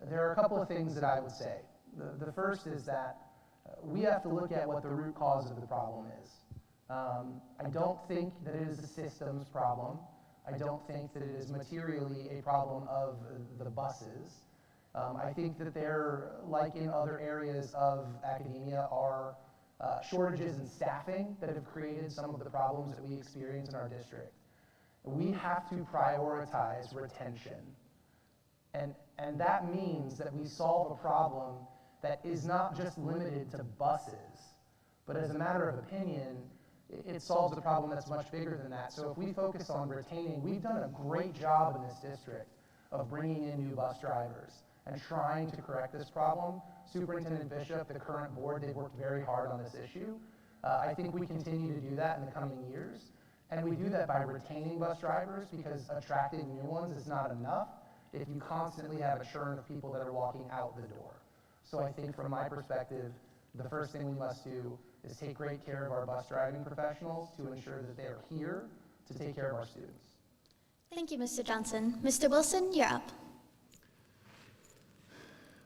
There are a couple of things that I would say. The first is that we have to look at what the root cause of the problem is. I don't think that it is a systems problem. I don't think that it is materially a problem of the buses. I think that there, like in other areas of academia, are shortages in staffing that have created some of the problems that we experience in our district. We have to prioritize retention. And that means that we solve a problem that is not just limited to buses, but as a matter of opinion, it solves a problem that's much bigger than that. So if we focus on retaining, we've done a great job in this district of bringing in new bus drivers and trying to correct this problem. Superintendent Bishop, the current board, they've worked very hard on this issue. I think we continue to do that in the coming years. And we do that by retaining bus drivers because attracting new ones is not enough if you constantly have a churn of people that are walking out the door. So I think from my perspective, the first thing we must do is take great care of our bus driving professionals to ensure that they are here to take care of our students. Thank you, Mr. Johnson. Mr. Wilson, you're up.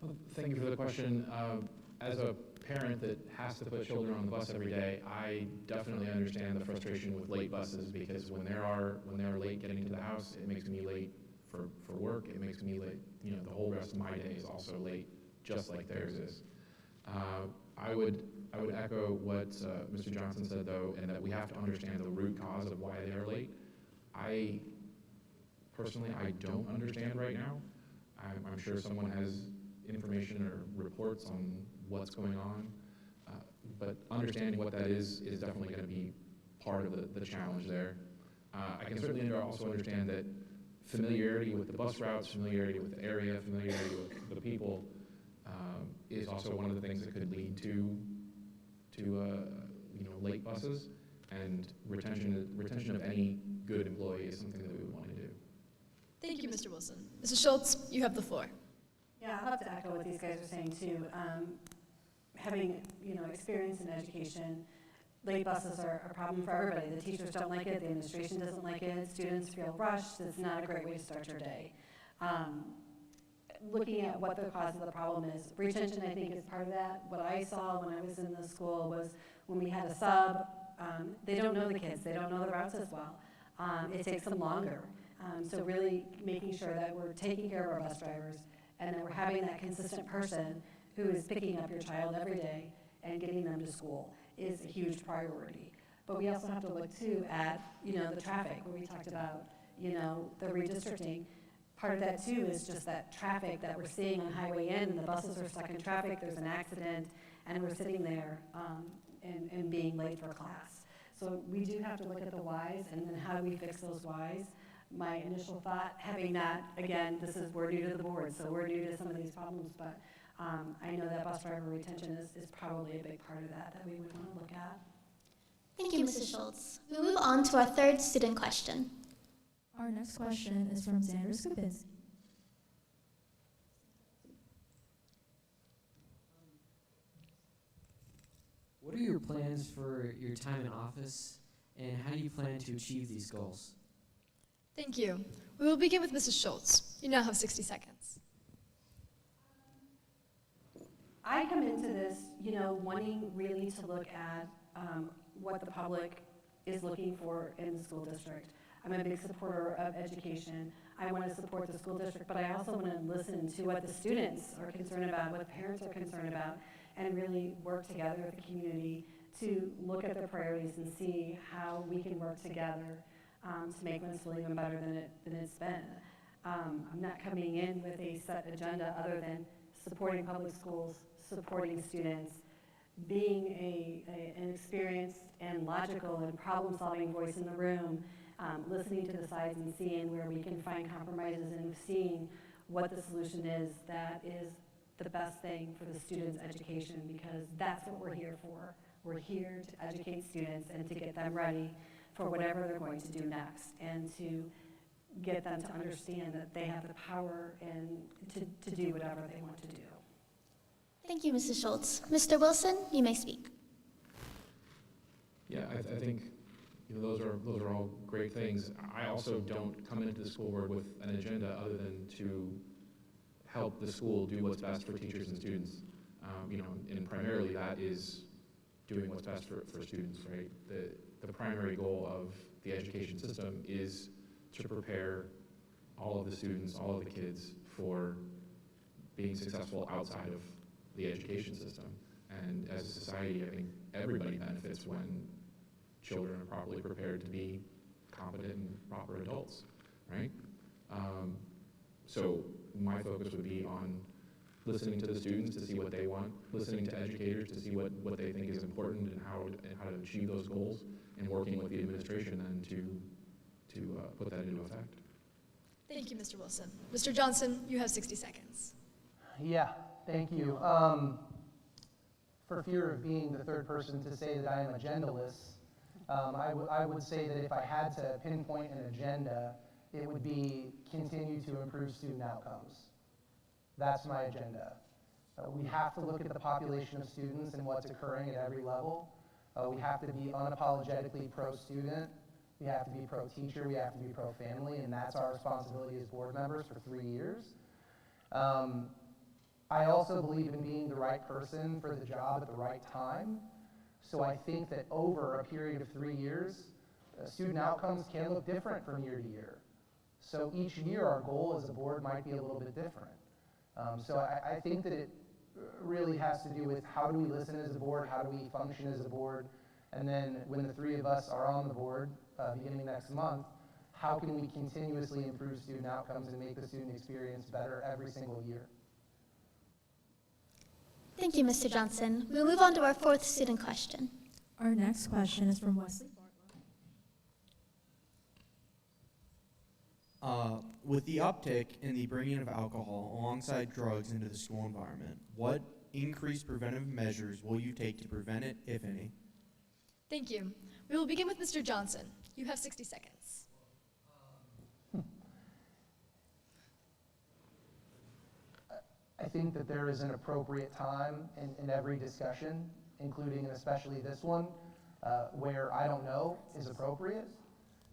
Well, thank you for the question. As a parent that has to put children on the bus every day, I definitely understand the frustration with late buses because when they're late getting to the house, it makes me late for work. It makes me late, the whole rest of my day is also late, just like theirs is. I would echo what Mr. Johnson said, though, and that we have to understand the root cause of why they are late. Personally, I don't understand right now. I'm sure someone has information or reports on what's going on, but understanding what that is definitely going to be part of the challenge there. I can certainly also understand that familiarity with the bus routes, familiarity with the area, familiarity with the people is also one of the things that could lead to late buses, and retention of any good employee is something that we would want to do. Thank you, Mr. Wilson. Mrs. Schultz, you have the floor. Yeah, I'll have to echo what these guys are saying too. Having experience in education, late buses are a problem for everybody. The teachers don't like it, the administration doesn't like it, students feel rushed. It's not a great way to start your day. Looking at what the cause of the problem is, retention I think is part of that. What I saw when I was in the school was when we had a sub, they don't know the kids, they don't know the routes as well. It takes them longer. So really making sure that we're taking care of our bus drivers and that we're having that consistent person who is picking up your child every day and getting them to school is a huge priority. But we also have to look too at, the traffic where we talked about, the redistricting. Part of that too is just that traffic that we're seeing on Highway N, and the buses are stuck in traffic, there's an accident, and we're sitting there and being late for class. So we do have to look at the whys, and then how do we fix those whys? My initial thought, having that, again, we're new to the board, so we're new to some of these problems, but I know that bus driver retention is probably a big part of that we would want to look at. Thank you, Mrs. Schultz. We'll move on to our third student question. Our next question is from Xander Skopinski. What are your plans for your time in office, and how do you plan to achieve these goals? Thank you. We will begin with Mrs. Schultz. You now have 60 seconds. I come into this, wanting really to look at what the public is looking for in the school district. I'm a big supporter of education. I want to support the school district, but I also want to listen to what the students are concerned about, what parents are concerned about, and really work together with the community to look at their priorities and see how we can work together to make Wentzville even better than it's been. I'm not coming in with a set agenda other than supporting public schools, supporting students, being an experienced and logical and problem-solving voice in the room, listening to the sides and seeing where we can find compromises and seeing what the solution is that is the best thing for the students' education, because that's what we're here for. We're here to educate students and to get them ready for whatever they're going to do next, and to get them to understand that they have the power and to do whatever they want to do. Thank you, Mrs. Schultz. Mr. Wilson, you may speak. Yeah, I think those are all great things. I also don't come into the school board with an agenda other than to help the school do what's best for teachers and students. And primarily that is doing what's best for students, right? The primary goal of the education system is to prepare all of the students, all of the kids for being successful outside of the education system. And as a society, I think everybody benefits when children are properly prepared to be competent and proper adults, right? So my focus would be on listening to the students to see what they want, listening to educators to see what they think is important and how to achieve those goals, and working with the administration then to put that into effect. Thank you, Mr. Wilson. Mr. Johnson, you have 60 seconds. Yeah, thank you. For fear of being the third person to say that I am agendaless, I would say that if I had to pinpoint an agenda, it would be continue to improve student outcomes. That's my agenda. We have to look at the population of students and what's occurring at every level. We have to be unapologetically pro-student. We have to be pro-teacher. We have to be pro-family, and that's our responsibility as board members for 3 years. I also believe in being the right person for the job at the right time. So I think that over a period of 3 years, student outcomes can look different from year to year. So each year our goal as a board might be a little bit different. So I think that it really has to do with how do we listen as a board, how do we function as a board, and then when the three of us are on the board beginning next month, how can we continuously improve student outcomes and make the student experience better every single year? Thank you, Mr. Johnson. We'll move on to our fourth student question. Our next question is from Wesley. With the uptick in the bringing of alcohol alongside drugs into the school environment, what increased preventive measures will you take to prevent it, if any? Thank you. We will begin with Mr. Johnson. You have 60 seconds. I think that there is an appropriate time in every discussion, including and especially this one, where I don't know is appropriate.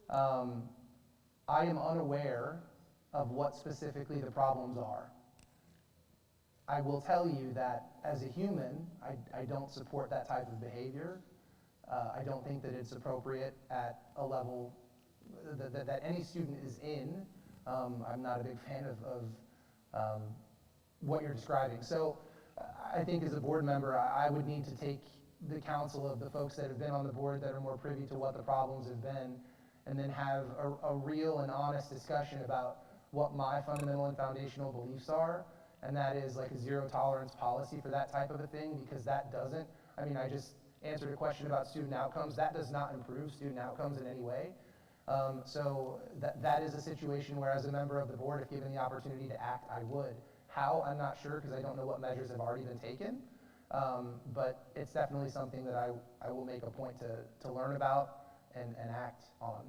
I am unaware of what specifically the problems are. I will tell you that as a human, I don't support that type of behavior. I don't think that it's appropriate at a level that any student is in. I'm not a big fan of what you're describing. So I think as a board member, I would need to take the counsel of the folks that have been on the board that are more privy to what the problems have been, and then have a real and honest discussion about what my fundamental and foundational beliefs are, and that is like a zero tolerance policy for that type of a thing, because that doesn't, I mean, I just answered a question about student outcomes. That does not improve student outcomes in any way. So that is a situation where as a member of the board, if given the opportunity to act, I would. How, I'm not sure, because I don't know what measures have already been taken, but it's definitely something that I will make a point to learn about and act on.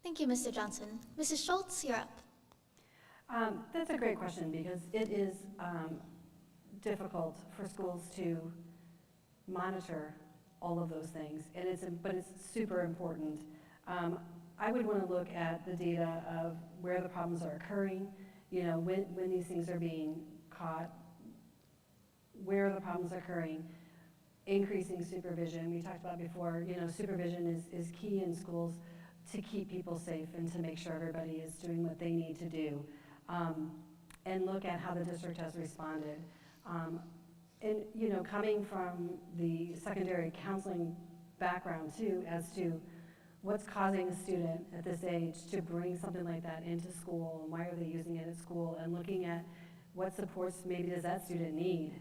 Thank you, Mr. Johnson. Mrs. Schultz, you're up. That's a great question, because it is difficult for schools to monitor all of those things, and but it's super important. I would want to look at the data of where the problems are occurring, when these things are being caught, where the problems are occurring, increasing supervision. We talked about before, supervision is key in schools, to keep people safe and to make sure everybody is doing what they need to do, and look at how the district has responded. And you know, coming from the secondary counseling background too, as to what's causing a student at this age to bring something like that into school, and why are they using it at school, and looking at what supports maybe does that student need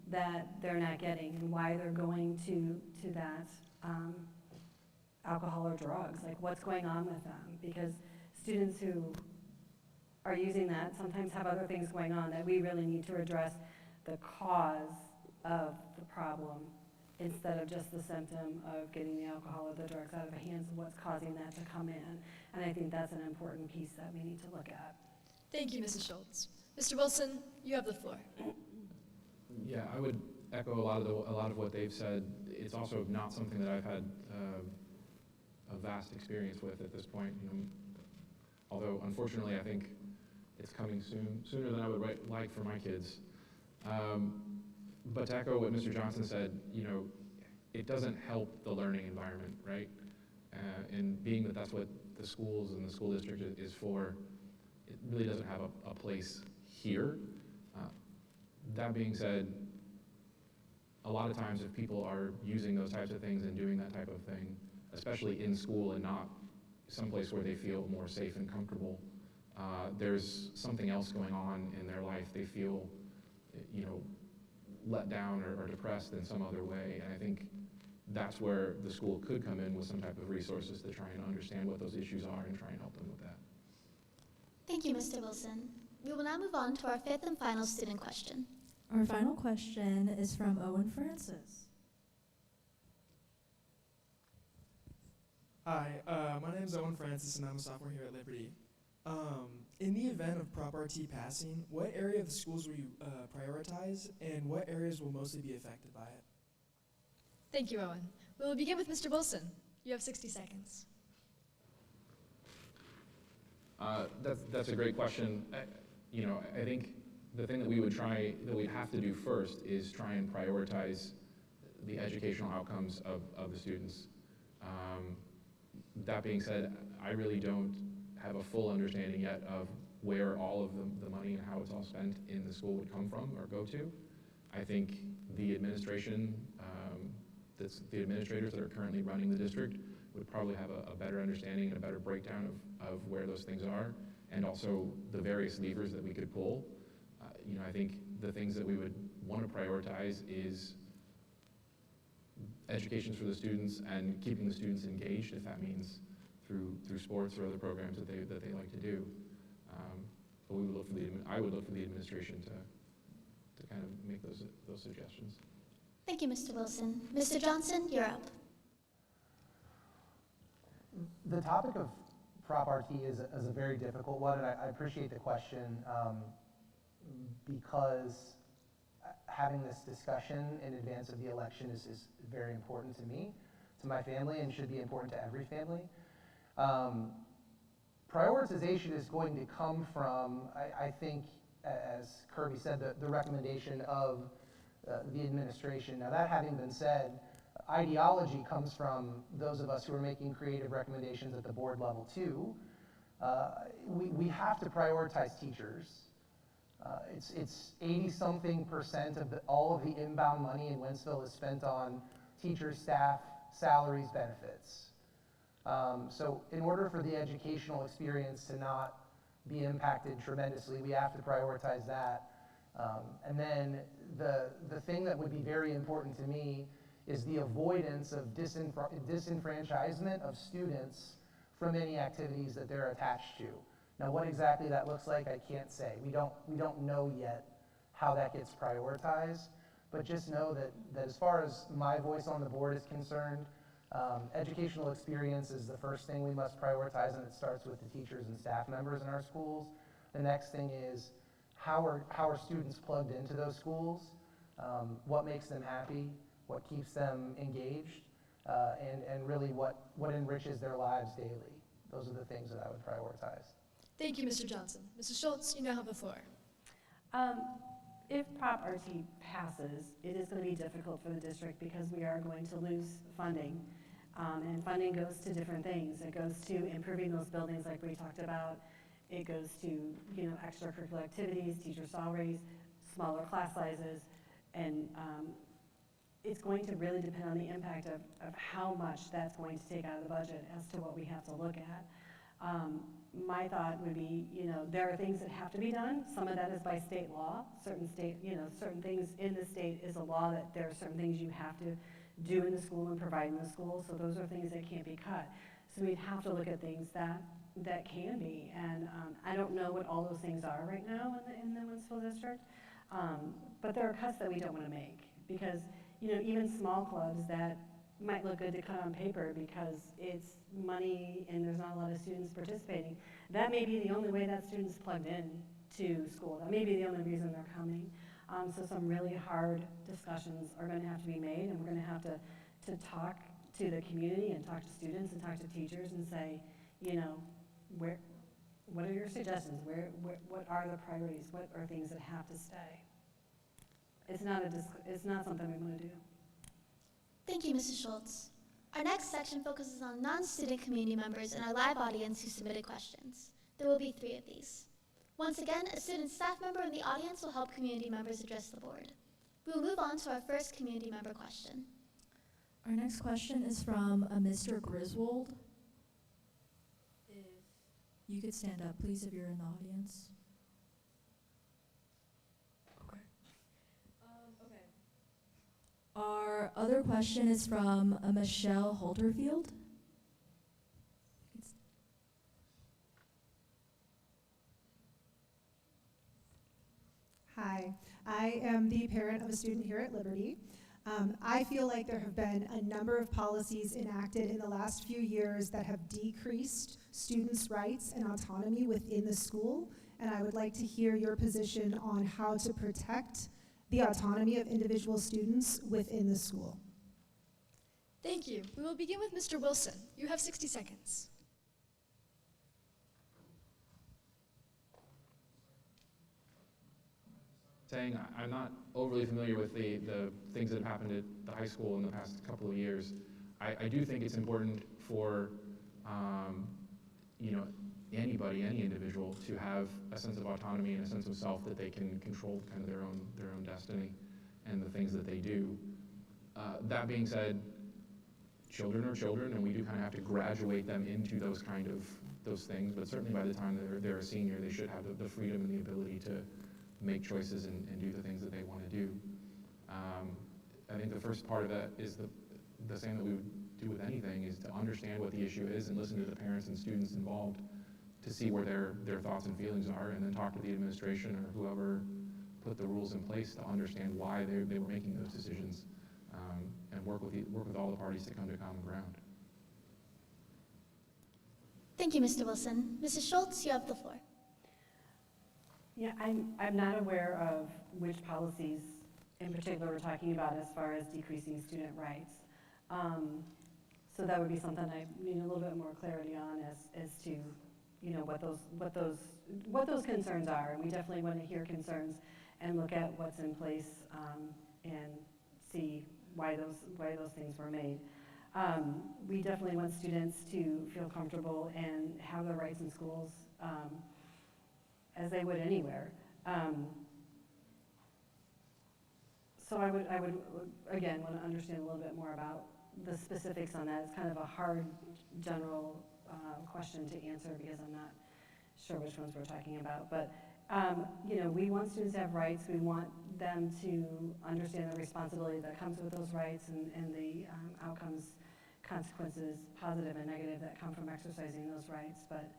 that they're not getting, and why they're going to that alcohol or drugs, like what's going on with them, because students who are using that sometimes have other things going on that we really need to address the cause of the problem instead of just the symptom of getting the alcohol or the drugs out of the hands of what's causing that to come in. And I think that's an important piece that we need to look at. Thank you, Mrs. Schultz. Mr. Wilson, you have the floor. Yeah, I would echo a lot of what they've said. It's also not something that I've had a vast experience with at this point. You know, although unfortunately, I think it's coming sooner than I would like for my kids. But to echo what Mr. Johnson said, you know, it doesn't help the learning environment, right? And being that that's what the schools and the school district is for, it really doesn't have a place here. That being said, a lot of times if people are using those types of things and doing that type of thing, especially in school and not someplace where they feel more safe and comfortable, there's something else going on in their life. They feel, you know, let down or depressed in some other way. And I think that's where the school could come in with some type of resources to try and understand what those issues are and try and help them with that. Thank you, Mr. Wilson. We will now move on to our fifth and final student question. Our final question is from Owen Francis. Hi, my name is Owen Francis and I'm a sophomore here at Liberty. In the event of Prop RT passing, what area of the schools will you prioritize, and what areas will mostly be affected by it? Thank you, Owen. We will begin with Mr. Wilson. You have 60 seconds. That's a great question. I think the thing that we'd have to do first is try and prioritize the educational outcomes of the students. That being said, I really don't have a full understanding yet of where all of the money and how it's all spent in the school would come from or go to. I think the administration, the administrators that are currently running the district would probably have a better understanding and a better breakdown of where those things are, and also the various levers that we could pull. I think the things that we would want to prioritize is education for the students and keeping the students engaged, if that means through sports or other programs that they like to do. But I would look for the administration to kind of make those suggestions. Thank you, Mr. Wilson. Mr. Johnson, you're up. The topic of Prop RT is a very difficult one, and I appreciate the question because having this discussion in advance of the election is very important to me, to my family, and should be important to every family. Prioritization is going to come from, I think, as Kirby said, the recommendation of the administration. Now, that having been said, ideology comes from those of us who are making creative recommendations at the board level too. We have to prioritize teachers. It's 80-something% of all of the inbound money in Wentzville is spent on teachers, staff, salaries, benefits. So in order for the educational experience to not be impacted tremendously, we have to prioritize that. And then the thing that would be very important to me is the avoidance of disenfranchisement of students from any activities that they're attached to. Now, what exactly that looks like, I can't say. We don't know yet how that gets prioritized, but just know that as far as my voice on the board is concerned, educational experience is the first thing we must prioritize, and it starts with the teachers and staff members in our schools. The next thing is how are students plugged into those schools, what makes them happy, what keeps them engaged, and really what enriches their lives daily. Those are the things that I would prioritize. Thank you, Mr. Johnson. Mrs. Schultz, you now have the floor. If Prop RT passes, it is going to be difficult for the district because we are going to lose funding. And funding goes to different things. It goes to improving those buildings like we talked about. It goes to, extracurricular activities, teacher salaries, smaller class sizes, and it's going to really depend on the impact of how much that's going to take out of the budget as to what we have to look at. My thought would be, there are things that have to be done. Some of that is by state law. Certain things in the state is a law that there are certain things you have to do in the school and provide in the school. So those are things that can't be cut. So we'd have to look at things that can be. And I don't know what all those things are right now in the municipal district. But there are cuts that we don't want to make because, even small clubs that might look good to cut on paper because it's money and there's not a lot of students participating, that may be the only way that student's plugged in to school. That may be the only reason they're coming. So some really hard discussions are going to have to be made, and we're going to have to talk to the community and talk to students and talk to teachers and say, what are your suggestions? What are the priorities? What are things that have to stay? It's not something we want to do. Thank you, Mrs. Schultz. Our next section focuses on non-student community members and our live audience who submitted questions. There will be 3 of these. Once again, a student staff member in the audience will help community members address the board. We will move on to our first community member question. Our next question is from a Mr. Griswold. If you could stand up, please, if you're in the audience. Okay. Our other question is from a Michelle Holterfield. Hi, I am the parent of a student here at Liberty. I feel like there have been a number of policies enacted in the last few years that have decreased students' rights and autonomy within the school, and I would like to hear your position on how to protect the autonomy of individual students within the school. Thank you. We will begin with Mr. Wilson. You have 60 seconds. Saying I'm not overly familiar with the things that have happened at the high school in the past couple of years. I do think it's important for anybody, any individual, to have a sense of autonomy and a sense of self that they can control kind of their own destiny and the things that they do. That being said, children are children, and we do kind of have to graduate them into those things. But certainly by the time they're a senior, they should have the freedom and the ability to make choices and do the things that they want to do. I think the first part of that is the same that we would do with anything, is to understand what the issue is and listen to the parents and students involved to see where their thoughts and feelings are, and then talk to the administration or whoever put the rules in place to understand why they were making those decisions, and work with all the parties to come to common ground. Thank you, Mr. Wilson. Mrs. Schultz, you have the floor. Yeah, I'm not aware of which policies in particular we're talking about as far as decreasing student rights. So that would be something I need a little bit more clarity on as to what those concerns are. And we definitely want to hear concerns and look at what's in place and see why those things were made. We definitely want students to feel comfortable and have their rights in schools as they would anywhere. So I would again want to understand a little bit more about the specifics on that. It's kind of a hard general question to answer because I'm not sure which ones we're talking about. But we want students to have rights. We want them to understand the responsibility that comes with those rights and the outcomes, consequences, positive and negative, that come from exercising those rights. But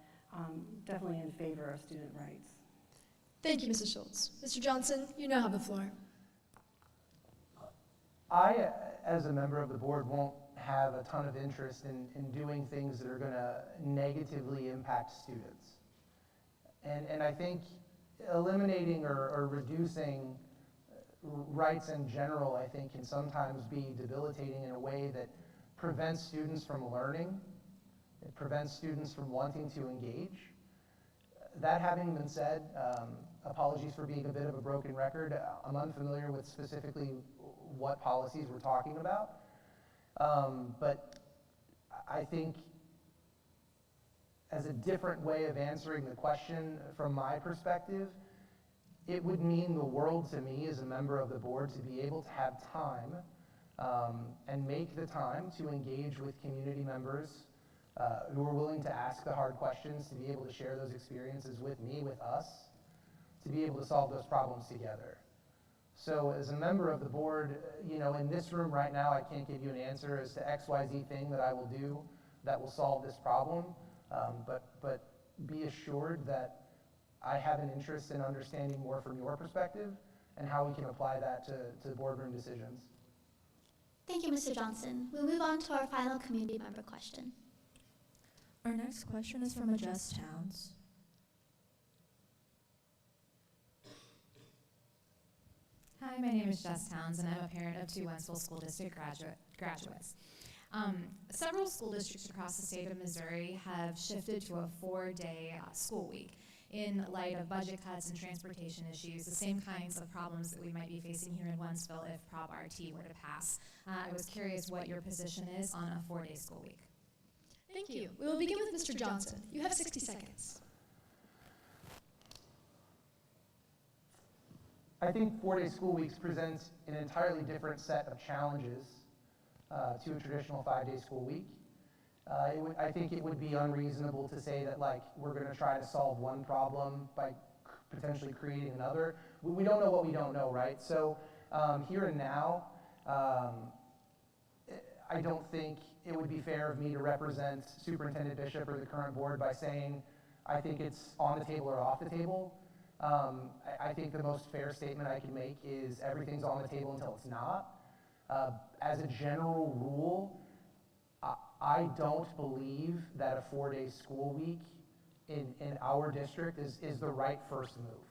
definitely in favor of student rights. Thank you, Mrs. Schultz. Mr. Johnson, you now have the floor. I, as a member of the board, won't have a ton of interest in doing things that are going to negatively impact students. And I think eliminating or reducing rights in general, I think, can sometimes be debilitating in a way that prevents students from learning. It prevents students from wanting to engage. That having been said, apologies for being a bit of a broken record. I'm unfamiliar with specifically what policies we're talking about. But I think as a different way of answering the question from my perspective, it would mean the world to me as a member of the board to be able to have time and make the time to engage with community members who are willing to ask the hard questions, to be able to share those experiences with me, with us, to be able to solve those problems together. So as a member of the board, you know, in this room right now, I can't give you an answer as to XYZ thing that I will do that will solve this problem, but be assured that I have an interest in understanding more from your perspective and how we can apply that to boardroom decisions. Thank you, Mr. Johnson. We'll move on to our final community member question. Our next question is from Jess Towns. Hi, my name is Jess Towns, and I'm a parent of 2 Wentzville School District graduates. Several school districts across the state of Missouri have shifted to a 4-day school week in light of budget cuts and transportation issues, the same kinds of problems that we might be facing here in Wentzville if Prop RT were to pass. I was curious what your position is on a 4-day school week. Thank you. We will begin with Mr. Johnson. You have 60 seconds. I think 4-day school weeks present an entirely different set of challenges to a traditional 5-day school week. I think it would be unreasonable to say that, like, we're going to try to solve one problem by potentially creating another. We don't know what we don't know, right? So here and now, I don't think it would be fair of me to represent Superintendent Bishop or the current board by saying I think it's on the table or off the table. I think the most fair statement I can make is everything's on the table until it's not. As a general rule, I don't believe that a 4-day school week in our district is the right first move.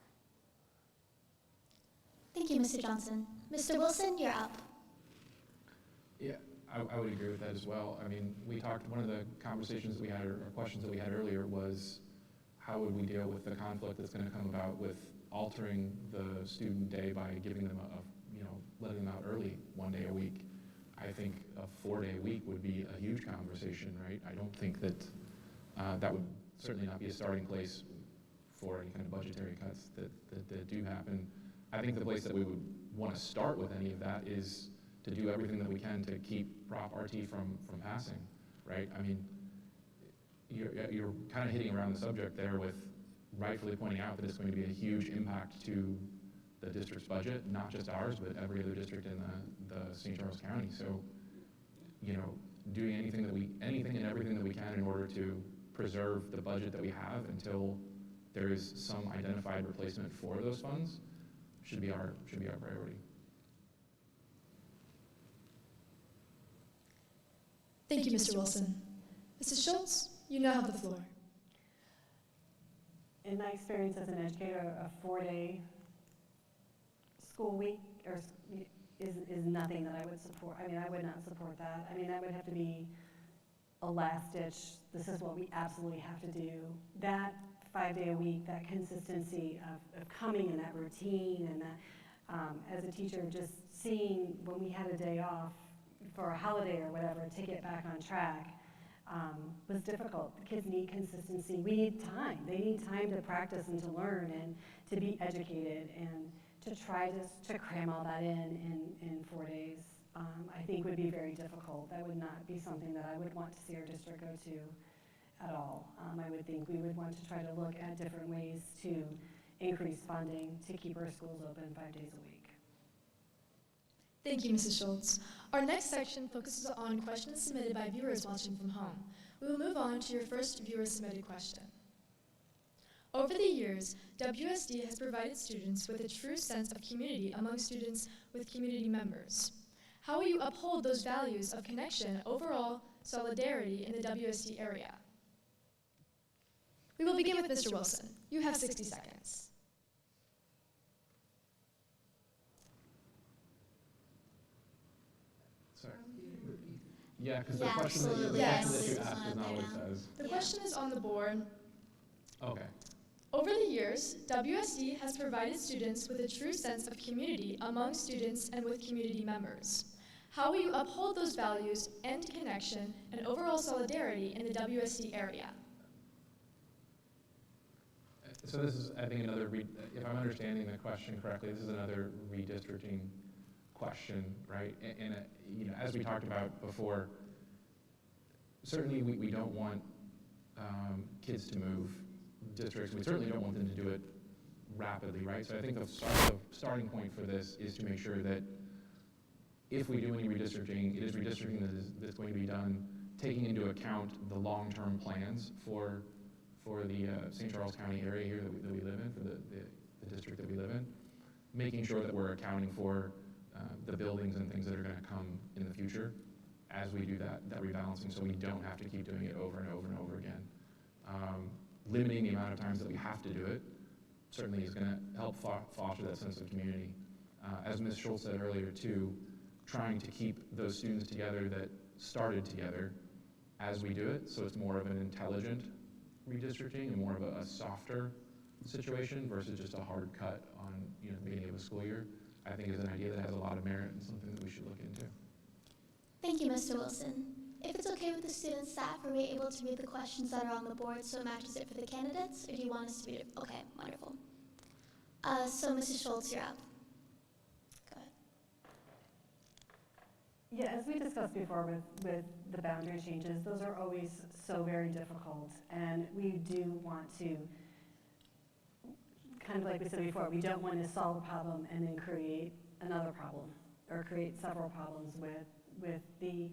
Thank you, Mr. Johnson. Mr. Wilson, you're up. Yeah, I would agree with that as well. I mean, we talked, one of the conversations that we had, or questions that we had earlier was, how would we deal with the conflict that's going to come about with altering the student day by giving them letting them out early 1 day a week? I think a 4-day week would be a huge conversation, right? I don't think that that would certainly not be a starting place for any kind of budgetary cuts that do happen. I think the place that we would want to start with any of that is to do everything that we can to keep Prop RT from passing, right? I mean, you're kind of hitting around the subject there with rightfully pointing out that it's going to be a huge impact to the district's budget, not just ours, but every other district in the St. Charles County. So, you know, doing anything and everything that we can in order to preserve the budget that we have until there is some identified replacement for those funds should be our priority. Thank you, Mr. Wilson. Mrs. Schultz, you now have the floor. In my experience as an educator, a 4-day school week is nothing that I would support. I mean, I would not support that. I mean, that would have to be a last ditch. This is what we absolutely have to do. That 5-day a week, that consistency of coming in that routine, and that as a teacher, just seeing when we had a day off for a holiday or whatever to get back on track was difficult. The kids need consistency. We need time. They need time to practice and to learn and to be educated, and to try to cram all that in 4 days, I think would be very difficult. That would not be something that I would want to see our district go to at all. I would think we would want to try to look at different ways to increase funding to keep our schools open 5 days a week. Thank you, Mrs. Schultz. Our next section focuses on questions submitted by viewers watching from home. We will move on to your first viewer-submitted question. Over the years, WSD has provided students with a true sense of community among students with community members. How will you uphold those values of connection, overall solidarity in the WSD area? We will begin with Mr. Wilson. You have 60 seconds. Sorry. Yeah, because the question that you asked is not what it says. The question is on the board. Okay. Over the years, WSD has provided students with a true sense of community among students and with community members. How will you uphold those values and connection and overall solidarity in the WSD area? So this is, I think, another, if I'm understanding the question correctly, this is another redistricting question, right? And you know, as we talked about before, certainly we don't want kids to move districts. We certainly don't want them to do it rapidly, right? So I think the starting point for this is to make sure that if we do any redistricting, it is redistricting that's going to be done taking into account the long-term plans for the St. Charles County area here that we live in, for the district that we live in, making sure that we're accounting for the buildings and things that are going to come in the future as we do that rebalancing, so we don't have to keep doing it over and over and over again. Limiting the amount of times that we have to do it certainly is going to help foster that sense of community. As Ms. Schultz said earlier too, trying to keep those students together that started together as we do it, so it's more of an intelligent redistricting and more of a softer situation versus just a hard cut on the beginning of a school year, I think is an idea that has a lot of merit and something that we should look into. Thank you, Mr. Wilson. If it's okay with the student staff, are we able to read the questions that are on the board so it matches it for the candidates, or do you want us to read it? Okay, wonderful. So Mrs. Schultz, you're up. Go ahead. Yeah, as we discussed before with the boundary changes, those are always so very difficult, and we do want to, kind of like we said before, we don't want to solve a problem and then create another problem, or create several problems with the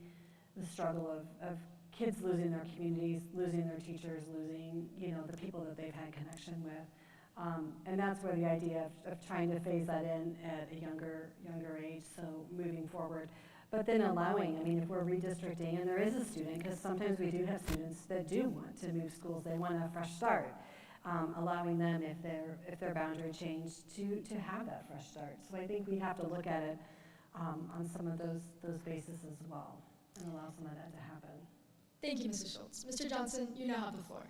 struggle of kids losing their communities, losing their teachers, losing the people that they've had connection with. And that's where the idea of trying to phase that in at a younger age, so moving forward. But then allowing, if we're redistricting and there is a student, because sometimes we do have students that do want to move schools, they want a fresh start, allowing them, if their boundary changed, to have that fresh start. So I think we have to look at it on some of those bases as well, and allow some of that to happen. Thank you, Mrs. Schultz. Mr. Johnson, you now have the floor.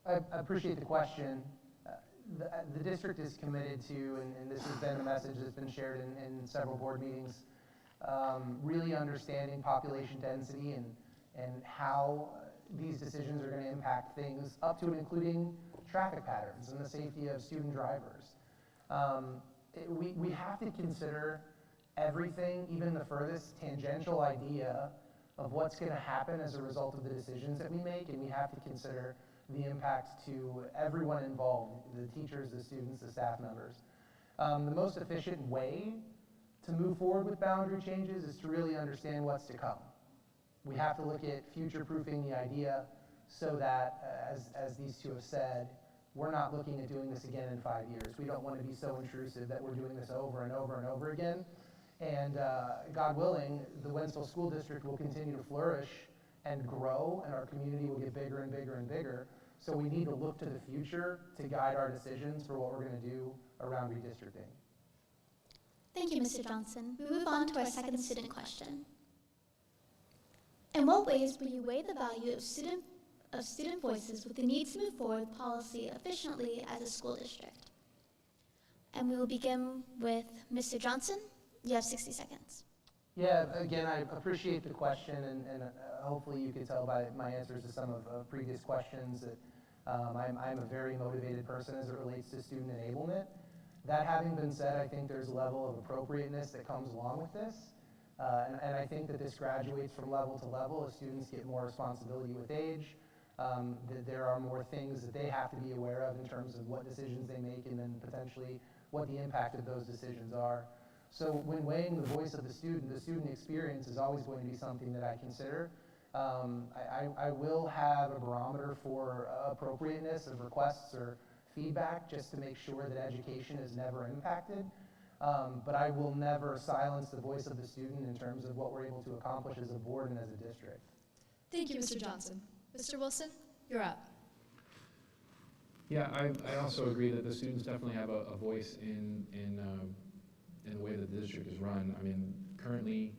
I appreciate the question. The district is committed to, and this has been a message that's been shared in several board meetings, really understanding population density and how these decisions are going to impact things up to and including traffic patterns and the safety of student drivers. We have to consider everything, even the furthest tangential idea of what's going to happen as a result of the decisions that we make, and we have to consider the impact to everyone involved, the teachers, the students, the staff members. The most efficient way to move forward with boundary changes is to really understand what's to come. We have to look at future-proofing the idea so that, as these two have said, we're not looking at doing this again in 5 years. We don't want to be so intrusive that we're doing this over and over and over again. And God willing, the Wentzville School District will continue to flourish and grow, and our community will get bigger and bigger and bigger. So we need to look to the future to guide our decisions for what we're going to do around redistricting. Thank you, Mr. Johnson. We move on to our second student question. In what ways will you weigh the value of student voices with the need to move forward policy efficiently as a school district? And we will begin with Mr. Johnson. You have 60 seconds. Yeah, again, I appreciate the question, and hopefully you can tell by my answers to some of previous questions that I'm a very motivated person as it relates to student enablement. That having been said, I think there's a level of appropriateness that comes along with this, and I think that this graduates from level to level as students get more responsibility with age. There are more things that they have to be aware of in terms of what decisions they make and then potentially what the impact of those decisions are. So when weighing the voice of the student experience is always going to be something that I consider. I will have a barometer for appropriateness of requests or feedback just to make sure that education is never impacted. But I will never silence the voice of the student in terms of what we're able to accomplish as a board and as a district. Thank you, Mr. Johnson. Mr. Wilson, you're up. Yeah, I also agree that the students definitely have a voice in the way that the district is run. Currently,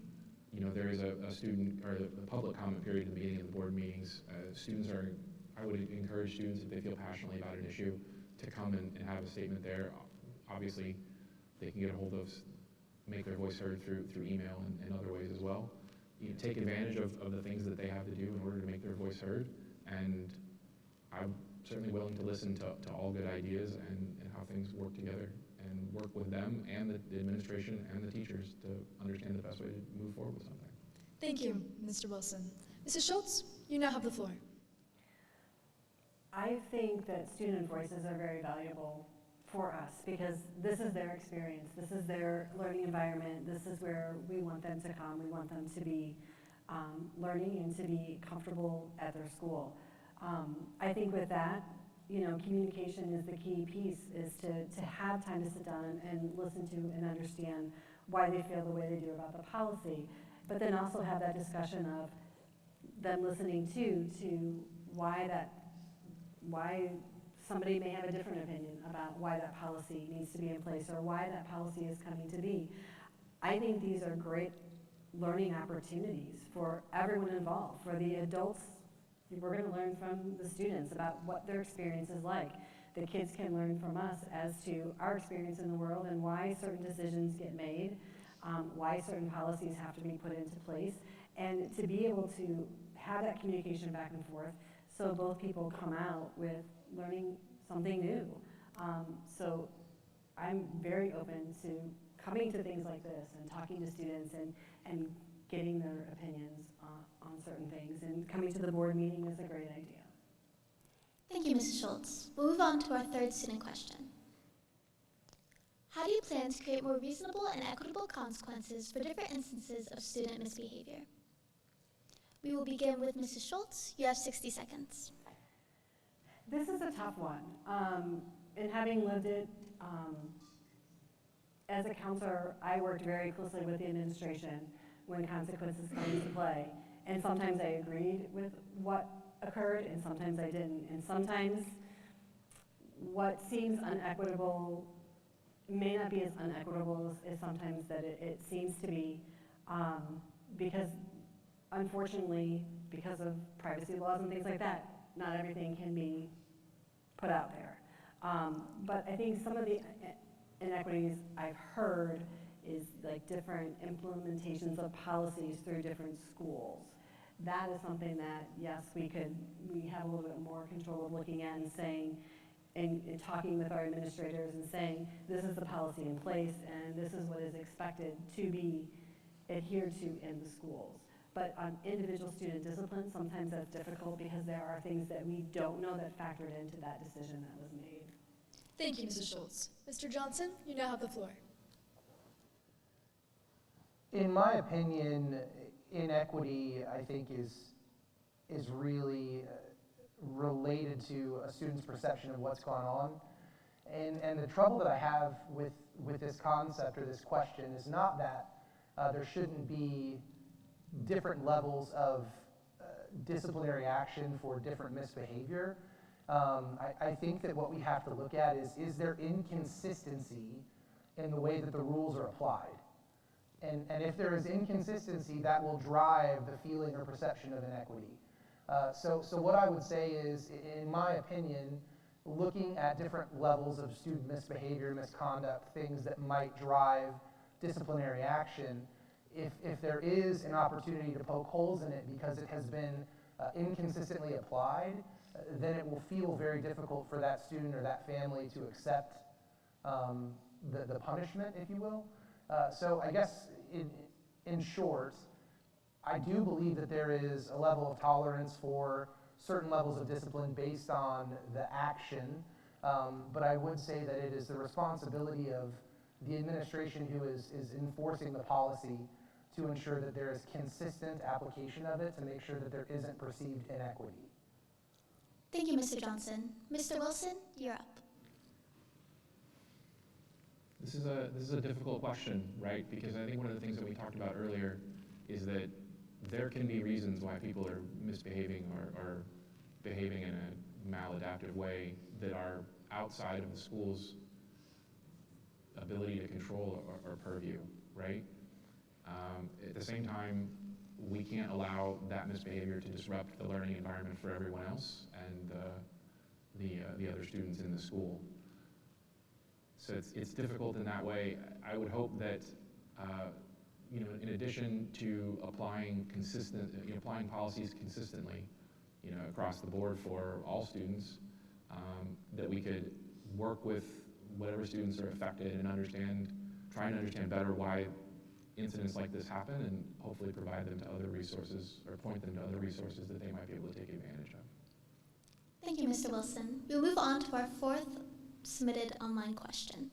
there is a student or a public comment period at the beginning of the board meetings. I would encourage students, if they feel passionately about an issue, to come and have a statement there. Obviously, they can get a hold of make their voice heard through email and other ways as well. You know, take advantage of the things that they have to do in order to make their voice heard. And I'm certainly willing to listen to all good ideas and how things work together, and work with them and the administration and the teachers to understand the best way to move forward with something. Thank you, Mr. Wilson. Mrs. Schultz, you now have the floor. I think that student voices are very valuable for us because this is their experience. This is their learning environment. This is where we want them to come. We want them to be learning and to be comfortable at their school. I think with that, you know, communication is the key piece, is to have time to sit down and listen to and understand why they feel the way they do about the policy, but then also have that discussion of them listening to why somebody may have a different opinion about why that policy needs to be in place or why that policy is coming to be. I think these are great learning opportunities for everyone involved, for the adults. We're going to learn from the students about what their experience is like. The kids can learn from us as to our experience in the world and why certain decisions get made, why certain policies have to be put into place, and to be able to have that communication back and forth so both people come out with learning something new. So I'm very open to coming to things like this and talking to students and getting their opinions on certain things, and coming to the board meeting is a great idea. Thank you, Mrs. Schultz. We'll move on to our third student question. How do you plan to create more reasonable and equitable consequences for different instances of student misbehavior? We will begin with Mrs. Schultz. You have 60 seconds. This is a tough one. And having lived it, as a counselor, I worked very closely with the administration when consequences come into play. And sometimes I agreed with what occurred, and sometimes I didn't. And sometimes what seems unequitable may not be as unequitable as sometimes that it seems to be, because unfortunately, because of privacy laws and things like that, not everything can be put out there. But I think some of the inequities I've heard is like different implementations of policies through different schools. That is something that, yes, we have a little bit more control of looking at and saying, and talking with our administrators and saying, this is the policy in place and this is what is expected to be adhered to in the schools. But on individual student discipline, sometimes that's difficult because there are things that we don't know that factored into that decision that was made. Thank you, Mrs. Schultz. Mr. Johnson, you now have the floor. In my opinion, inequity, I think, is really related to a student's perception of what's going on. And the trouble that I have with this concept or this question is not that there shouldn't be different levels of disciplinary action for different misbehavior. I think that what we have to look at is there inconsistency in the way that the rules are applied? And if there is inconsistency, that will drive the feeling or perception of inequity. So what I would say is, in my opinion, looking at different levels of student misbehavior, misconduct, things that might drive disciplinary action, if there is an opportunity to poke holes in it because it has been inconsistently applied, then it will feel very difficult for that student or that family to accept the punishment, if you will. So I guess in short, I do believe that there is a level of tolerance for certain levels of discipline based on the action, but I would say that it is the responsibility of the administration who is enforcing the policy to ensure that there is consistent application of it to make sure that there isn't perceived inequity. Thank you, Mr. Johnson. Mr. Wilson, you're up. This is a difficult question, right? Because I think one of the things that we talked about earlier is that there can be reasons why people are misbehaving or behaving in a maladaptive way that are outside of the school's ability to control or purview, right? At the same time, we can't allow that misbehavior to disrupt the learning environment for everyone else and the other students in the school. So it's difficult in that way. I would hope that in addition to applying applying policies consistently, across the board for all students, that we could work with whatever students are affected and try and understand better why incidents like this happen, and hopefully provide them to other resources or point them to other resources that they might be able to take advantage of. Thank you, Mr. Wilson. We'll move on to our fourth submitted online question.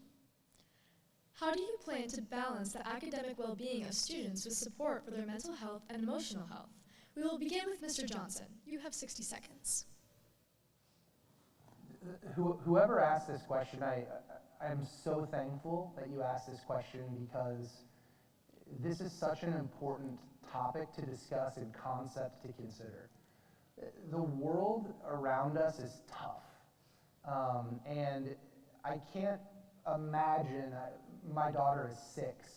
How do you plan to balance the academic well-being of students with support for their mental health and emotional health? We will begin with Mr. Johnson. You have 60 seconds. Whoever asked this question, I'm so thankful that you asked this question, because this is such an important topic to discuss and concept to consider. The world around us is tough, and I can't imagine, my daughter is 6,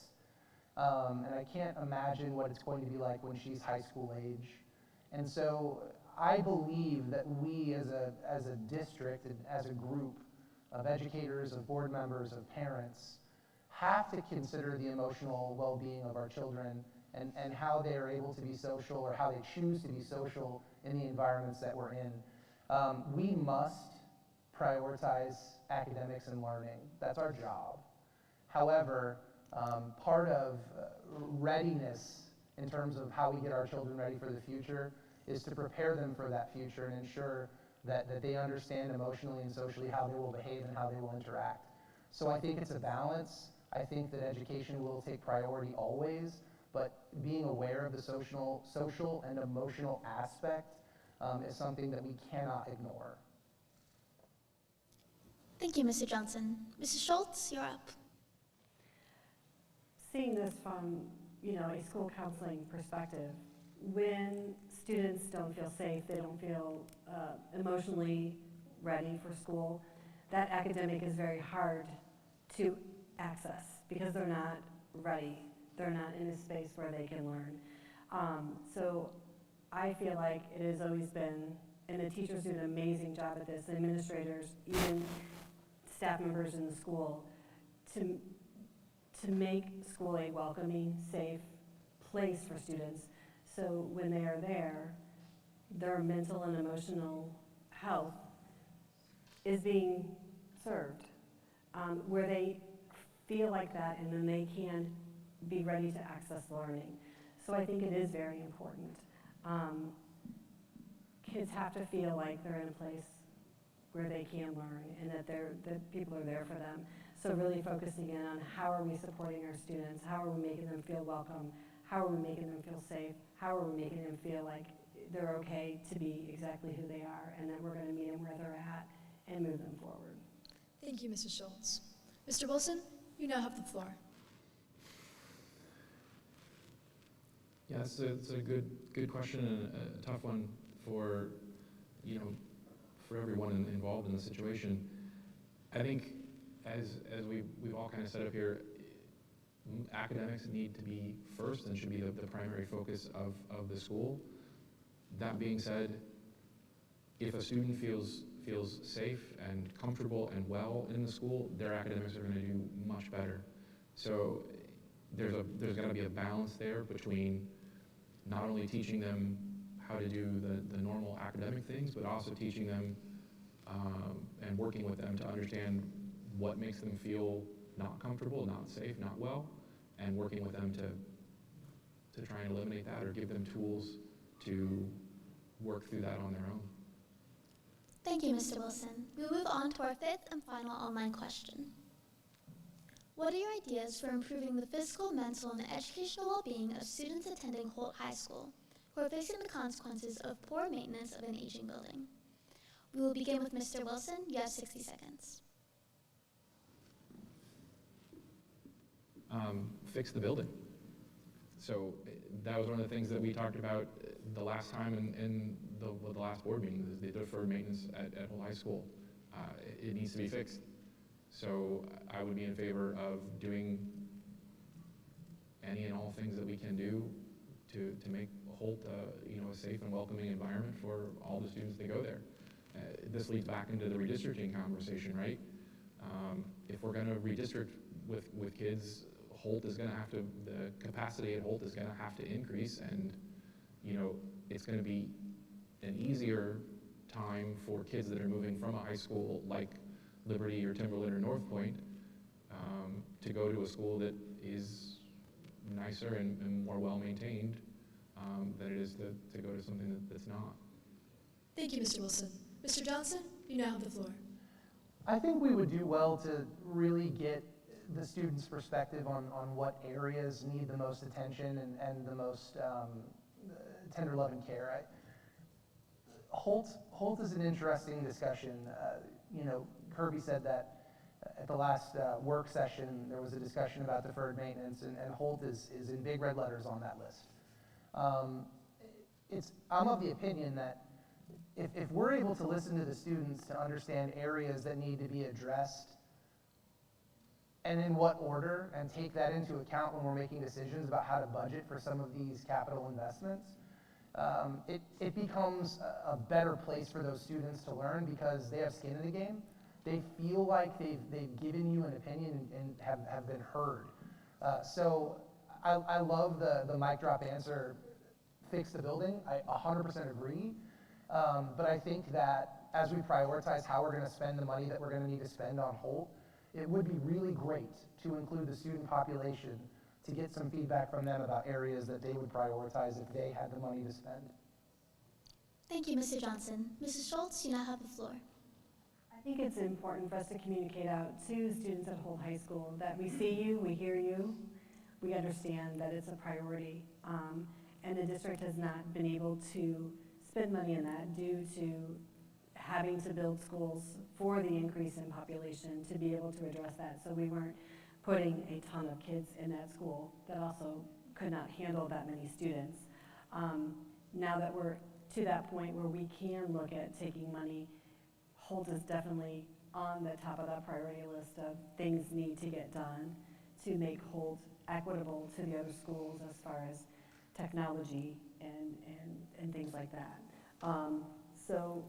and I can't imagine what it's going to be like when she's high school age. And so I believe that we as a district and as a group of educators, of board members, of parents, have to consider the emotional well-being of our children and how they are able to be social, or how they choose to be social in the environments that we're in. We must prioritize academics and learning. That's our job. However, part of readiness in terms of how we get our children ready for the future is to prepare them for that future and ensure that they understand emotionally and socially how they will behave and how they will interact. So I think it's a balance. I think that education will take priority always, but being aware of the social and emotional aspect is something that we cannot ignore. Thank you, Mr. Johnson. Mrs. Schultz, you're up. Seeing this from, a school counseling perspective, when students don't feel safe, they don't feel emotionally ready for school, that academic is very hard to access because they're not ready. They're not in a space where they can learn. So I feel like it has always been, and the teachers do an amazing job at this, administrators, even staff members in the school, to make school a welcoming, safe place for students. So when they are there, their mental and emotional health is being served, where they feel like that, and then they can be ready to access learning. So I think it is very important. Kids have to feel like they're in a place where they can learn and that people are there for them. So really focusing in on how are we supporting our students, how are we making them feel welcome, how are we making them feel safe, how are we making them feel like they're okay to be exactly who they are, and that we're going to meet them where they're at and move them forward. Thank you, Mrs. Schultz. Mr. Wilson, you now have the floor. Yeah, it's a good question, and a tough one for everyone involved in the situation. I think as we've all kind of set up here, academics need to be first and should be the primary focus of the school. That being said, if a student feels safe and comfortable and well in the school, their academics are going to do much better. So there's got to be a balance there between not only teaching them how to do the normal academic things, but also teaching them and working with them to understand what makes them feel not comfortable, not safe, not well, and working with them to try and eliminate that or give them tools to work through that on their own. Thank you, Mr. Wilson. We'll move on to our fifth and final online question. What are your ideas for improving the physical, mental, and educational well-being of students attending Holt High School who are facing the consequences of poor maintenance of an aging building? We will begin with Mr. Wilson. You have 60 seconds. Fix the building. So that was one of the things that we talked about the last time in the last board meeting, is the deferred maintenance at Holt High School. It needs to be fixed. So I would be in favor of doing any and all things that we can do to make Holt a safe and welcoming environment for all the students that go there. This leads back into the redistricting conversation, right? If we're going to redistrict with kids, Holt is going to have to, the capacity at Holt is going to have to increase, and it's going to be an easier time for kids that are moving from a high school like Liberty or Timberland or North Point to go to a school that is nicer and more well-maintained than it is to go to something that's not. Thank you, Mr. Wilson. Mr. Johnson, you now have the floor. I think we would do well to really get the students' perspective on what areas need the most attention and the most tender love and care. Holt is an interesting discussion. Kirby said that at the last work session there was a discussion about deferred maintenance, and Holt is in big red letters on that list. I'm of the opinion that if we're able to listen to the students to understand areas that need to be addressed and in what order, and take that into account when we're making decisions about how to budget for some of these capital investments, it becomes a better place for those students to learn because they have skin in the game. They feel like they've given you an opinion and have been heard. So I love the mic drop answer, fix the building. I 100% agree. But I think that as we prioritize how we're going to spend the money that we're going to need to spend on Holt, it would be really great to include the student population to get some feedback from them about areas that they would prioritize if they had the money to spend. Thank you, Mr. Johnson. Mrs. Schultz, you now have the floor. I think it's important for us to communicate out to students at Holt High School that we see you, we hear you, we understand that it's a priority, and the district has not been able to spend money on that due to having to build schools for the increase in population to be able to address that. So we weren't putting a ton of kids in that school that also could not handle that many students. Now that we're to that point where we can look at taking money, Holt is definitely on the top of that priority list of things need to get done to make Holt equitable to the other schools as far as technology and things like that. So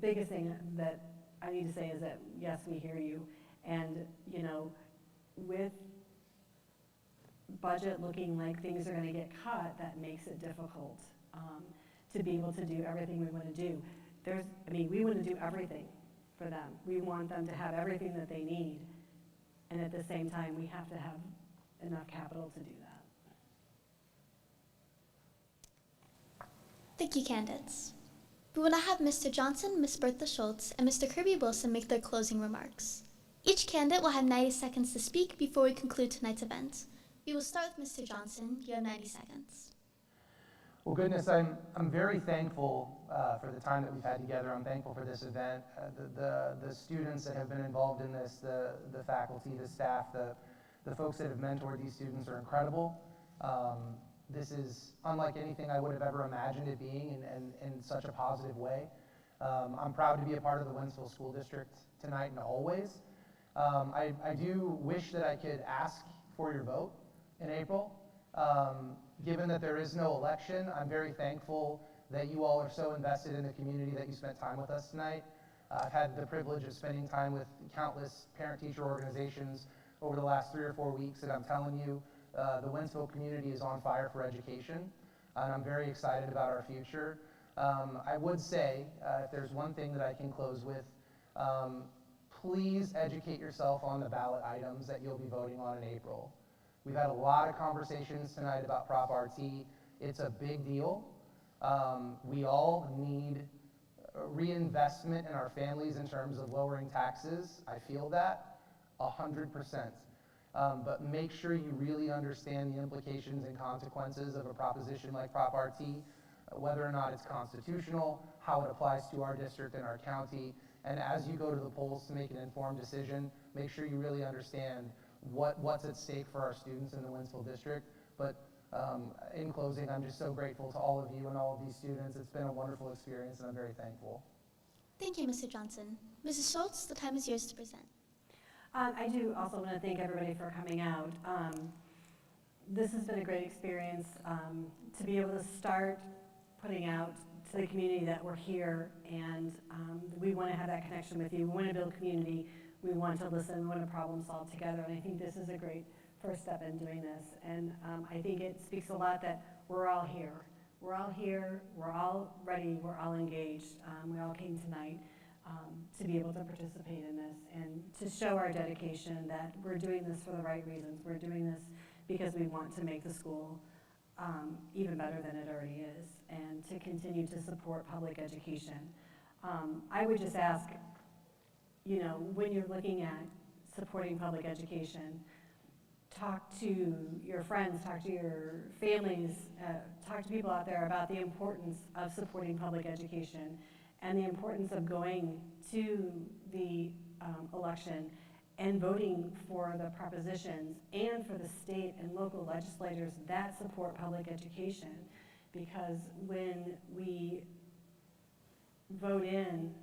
biggest thing that I need to say is that yes, we hear you, and with budget looking like things are going to get cut, that makes it difficult to be able to do everything we want to do. We want to do everything for them. We want them to have everything that they need, and at the same time, we have to have enough capital to do that. Thank you, candidates. We will now have Mr. Johnson, Ms. Bertha Schultz, and Mr. Kirby Wilson make their closing remarks. Each candidate will have 90 seconds to speak before we conclude tonight's event. We will start with Mr. Johnson. You have 90 seconds. Well, goodness, I'm very thankful for the time that we've had together. I'm thankful for this event. The students that have been involved in this, the faculty, the staff, the folks that have mentored these students are incredible. This is unlike anything I would have ever imagined it being in such a positive way. I'm proud to be a part of the Wentzville School District tonight and always. I do wish that I could ask for your vote in April. Given that there is no election, I'm very thankful that you all are so invested in the community that you spent time with us tonight. I've had the privilege of spending time with countless parent-teacher organizations over the last 3 or 4 weeks, and I'm telling you, the Wentzville community is on fire for education, and I'm very excited about our future. I would say, if there's one thing that I can close with, please educate yourself on the ballot items that you'll be voting on in April. We've had a lot of conversations tonight about Prop RT. It's a big deal. We all need reinvestment in our families in terms of lowering taxes. I feel that 100%. But make sure you really understand the implications and consequences of a proposition like Prop RT, whether or not it's constitutional, how it applies to our district and our county, and as you go to the polls to make an informed decision, make sure you really understand what's at stake for our students in the Wentzville district. But in closing, I'm just so grateful to all of you and all of these students. It's been a wonderful experience, and I'm very thankful. Thank you, Mr. Johnson. Mrs. Schultz, the time is yours to present. I do also want to thank everybody for coming out. This has been a great experience to be able to start putting out to the community that we're here, and we want to have that connection with you. We want to build community. We want to listen. We want to problem solve together, and I think this is a great first step in doing this. And I think it speaks a lot that we're all here. We're all here, we're all ready, we're all engaged. We all came tonight to be able to participate in this and to show our dedication that we're doing this for the right reasons. We're doing this because we want to make the school even better than it already is, and to continue to support public education. I would just ask, you know, when you're looking at supporting public education, talk to your friends, talk to your families, talk to people out there about the importance of supporting public education and the importance of going to the election and voting for the propositions and for the state and local legislators that support public education. Because when we vote in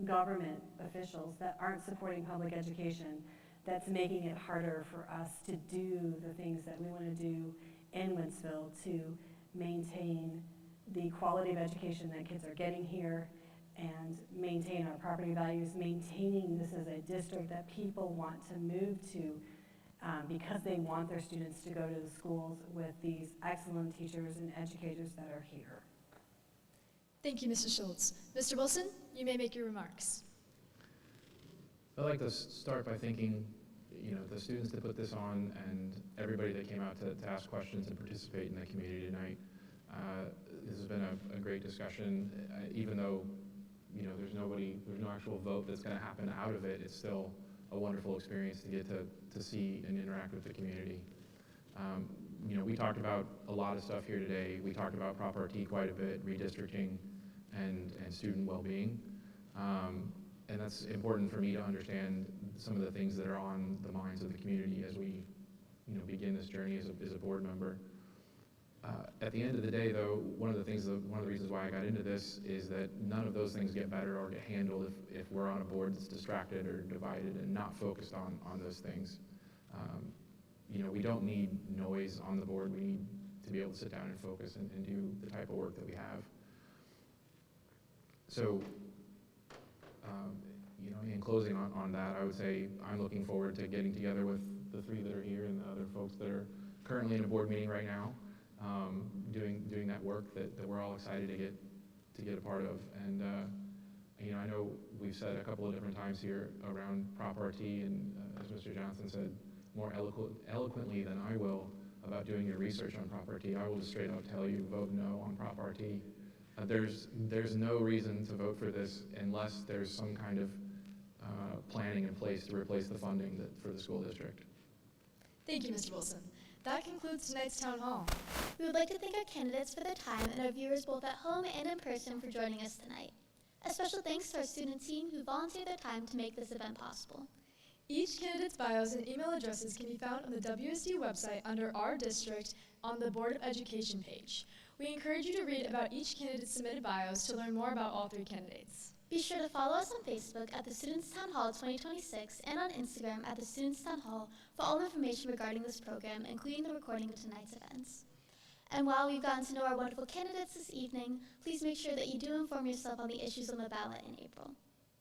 government officials that aren't supporting public education, that's making it harder for us to do the things that we want to do in Wentzville to maintain the quality of education that kids are getting here and maintain our property values, maintaining this as a district that people want to move to because they want their students to go to the schools with these excellent teachers and educators that are here. Thank you, Mr. Schultz. Mr. Wilson, you may make your remarks. I'd like to start by thanking, you know, the students that put this on and everybody that came out to ask questions and participate in the community tonight. This has been a great discussion, even though, you know, there's no actual vote that's going to happen out of it. It's still a wonderful experience to get to see and interact with the community. You know, we talked about a lot of stuff here today. We talked about Prop RT quite a bit, redistricting, and student well-being. And that's important for me to understand some of the things that are on the minds of the community as we, you know, begin this journey as a board member. At the end of the day, though, one of the reasons why I got into this is that none of those things get better or get handled if we're on a board that's distracted or divided and not focused on those things. You know, we don't need noise on the board. We need to be able to sit down and focus and do the type of work that we have. So, you know, in closing on that, I would say I'm looking forward to getting together with the three that are here and the other folks that are currently in a board meeting right now, doing that work that we're all excited to get a part of. And you know, I know we've said a couple of different times here around Prop RT, and as Mr. Johnson said more eloquently than I will about doing your research on Prop RT, I will just straight up tell you, vote no on Prop RT. There's no reason to vote for this unless there's some kind of planning in place to replace the funding for the school district. Thank you, Mr. Wilson. That concludes tonight's town hall. We would like to thank our candidates for their time and our viewers both at home and in person for joining us tonight. A special thanks to our student team who volunteered their time to make this event possible. Each candidate's bios and email addresses can be found on the WSD website under Our District on the Board of Education page. We encourage you to read about each candidate's submitted bios to learn more about all three candidates. Be sure to follow us on Facebook at the Students Town Hall 2026 and on Instagram at the Students Town Hall for all information regarding this program, including the recording of tonight's events. And while we've gotten to know our wonderful candidates this evening, please make sure that you do inform yourself on the issues on the ballot in April.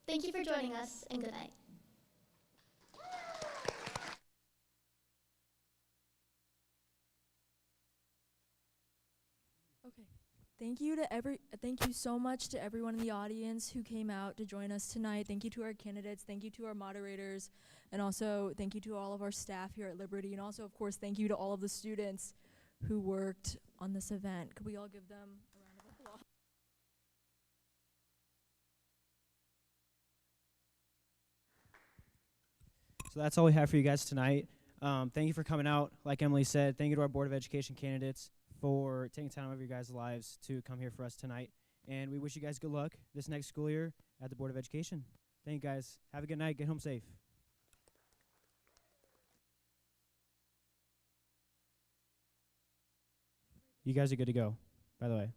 Thank you for joining us, and good night. Okay. Thank you so much to everyone in the audience who came out to join us tonight. Thank you to our candidates, thank you to our moderators, and also thank you to all of our staff here at Liberty, and also, of course, thank you to all of the students who worked on this event. Could we all give them a round of applause? So that's all we have for you guys tonight. Thank you for coming out. Like Emily said, thank you to our Board of Education candidates for taking time out of your guys' lives to come here for us tonight. And we wish you guys good luck this next school year at the Board of Education. Thank you guys. Have a good night. Get home safe. You guys are good to go, by the way.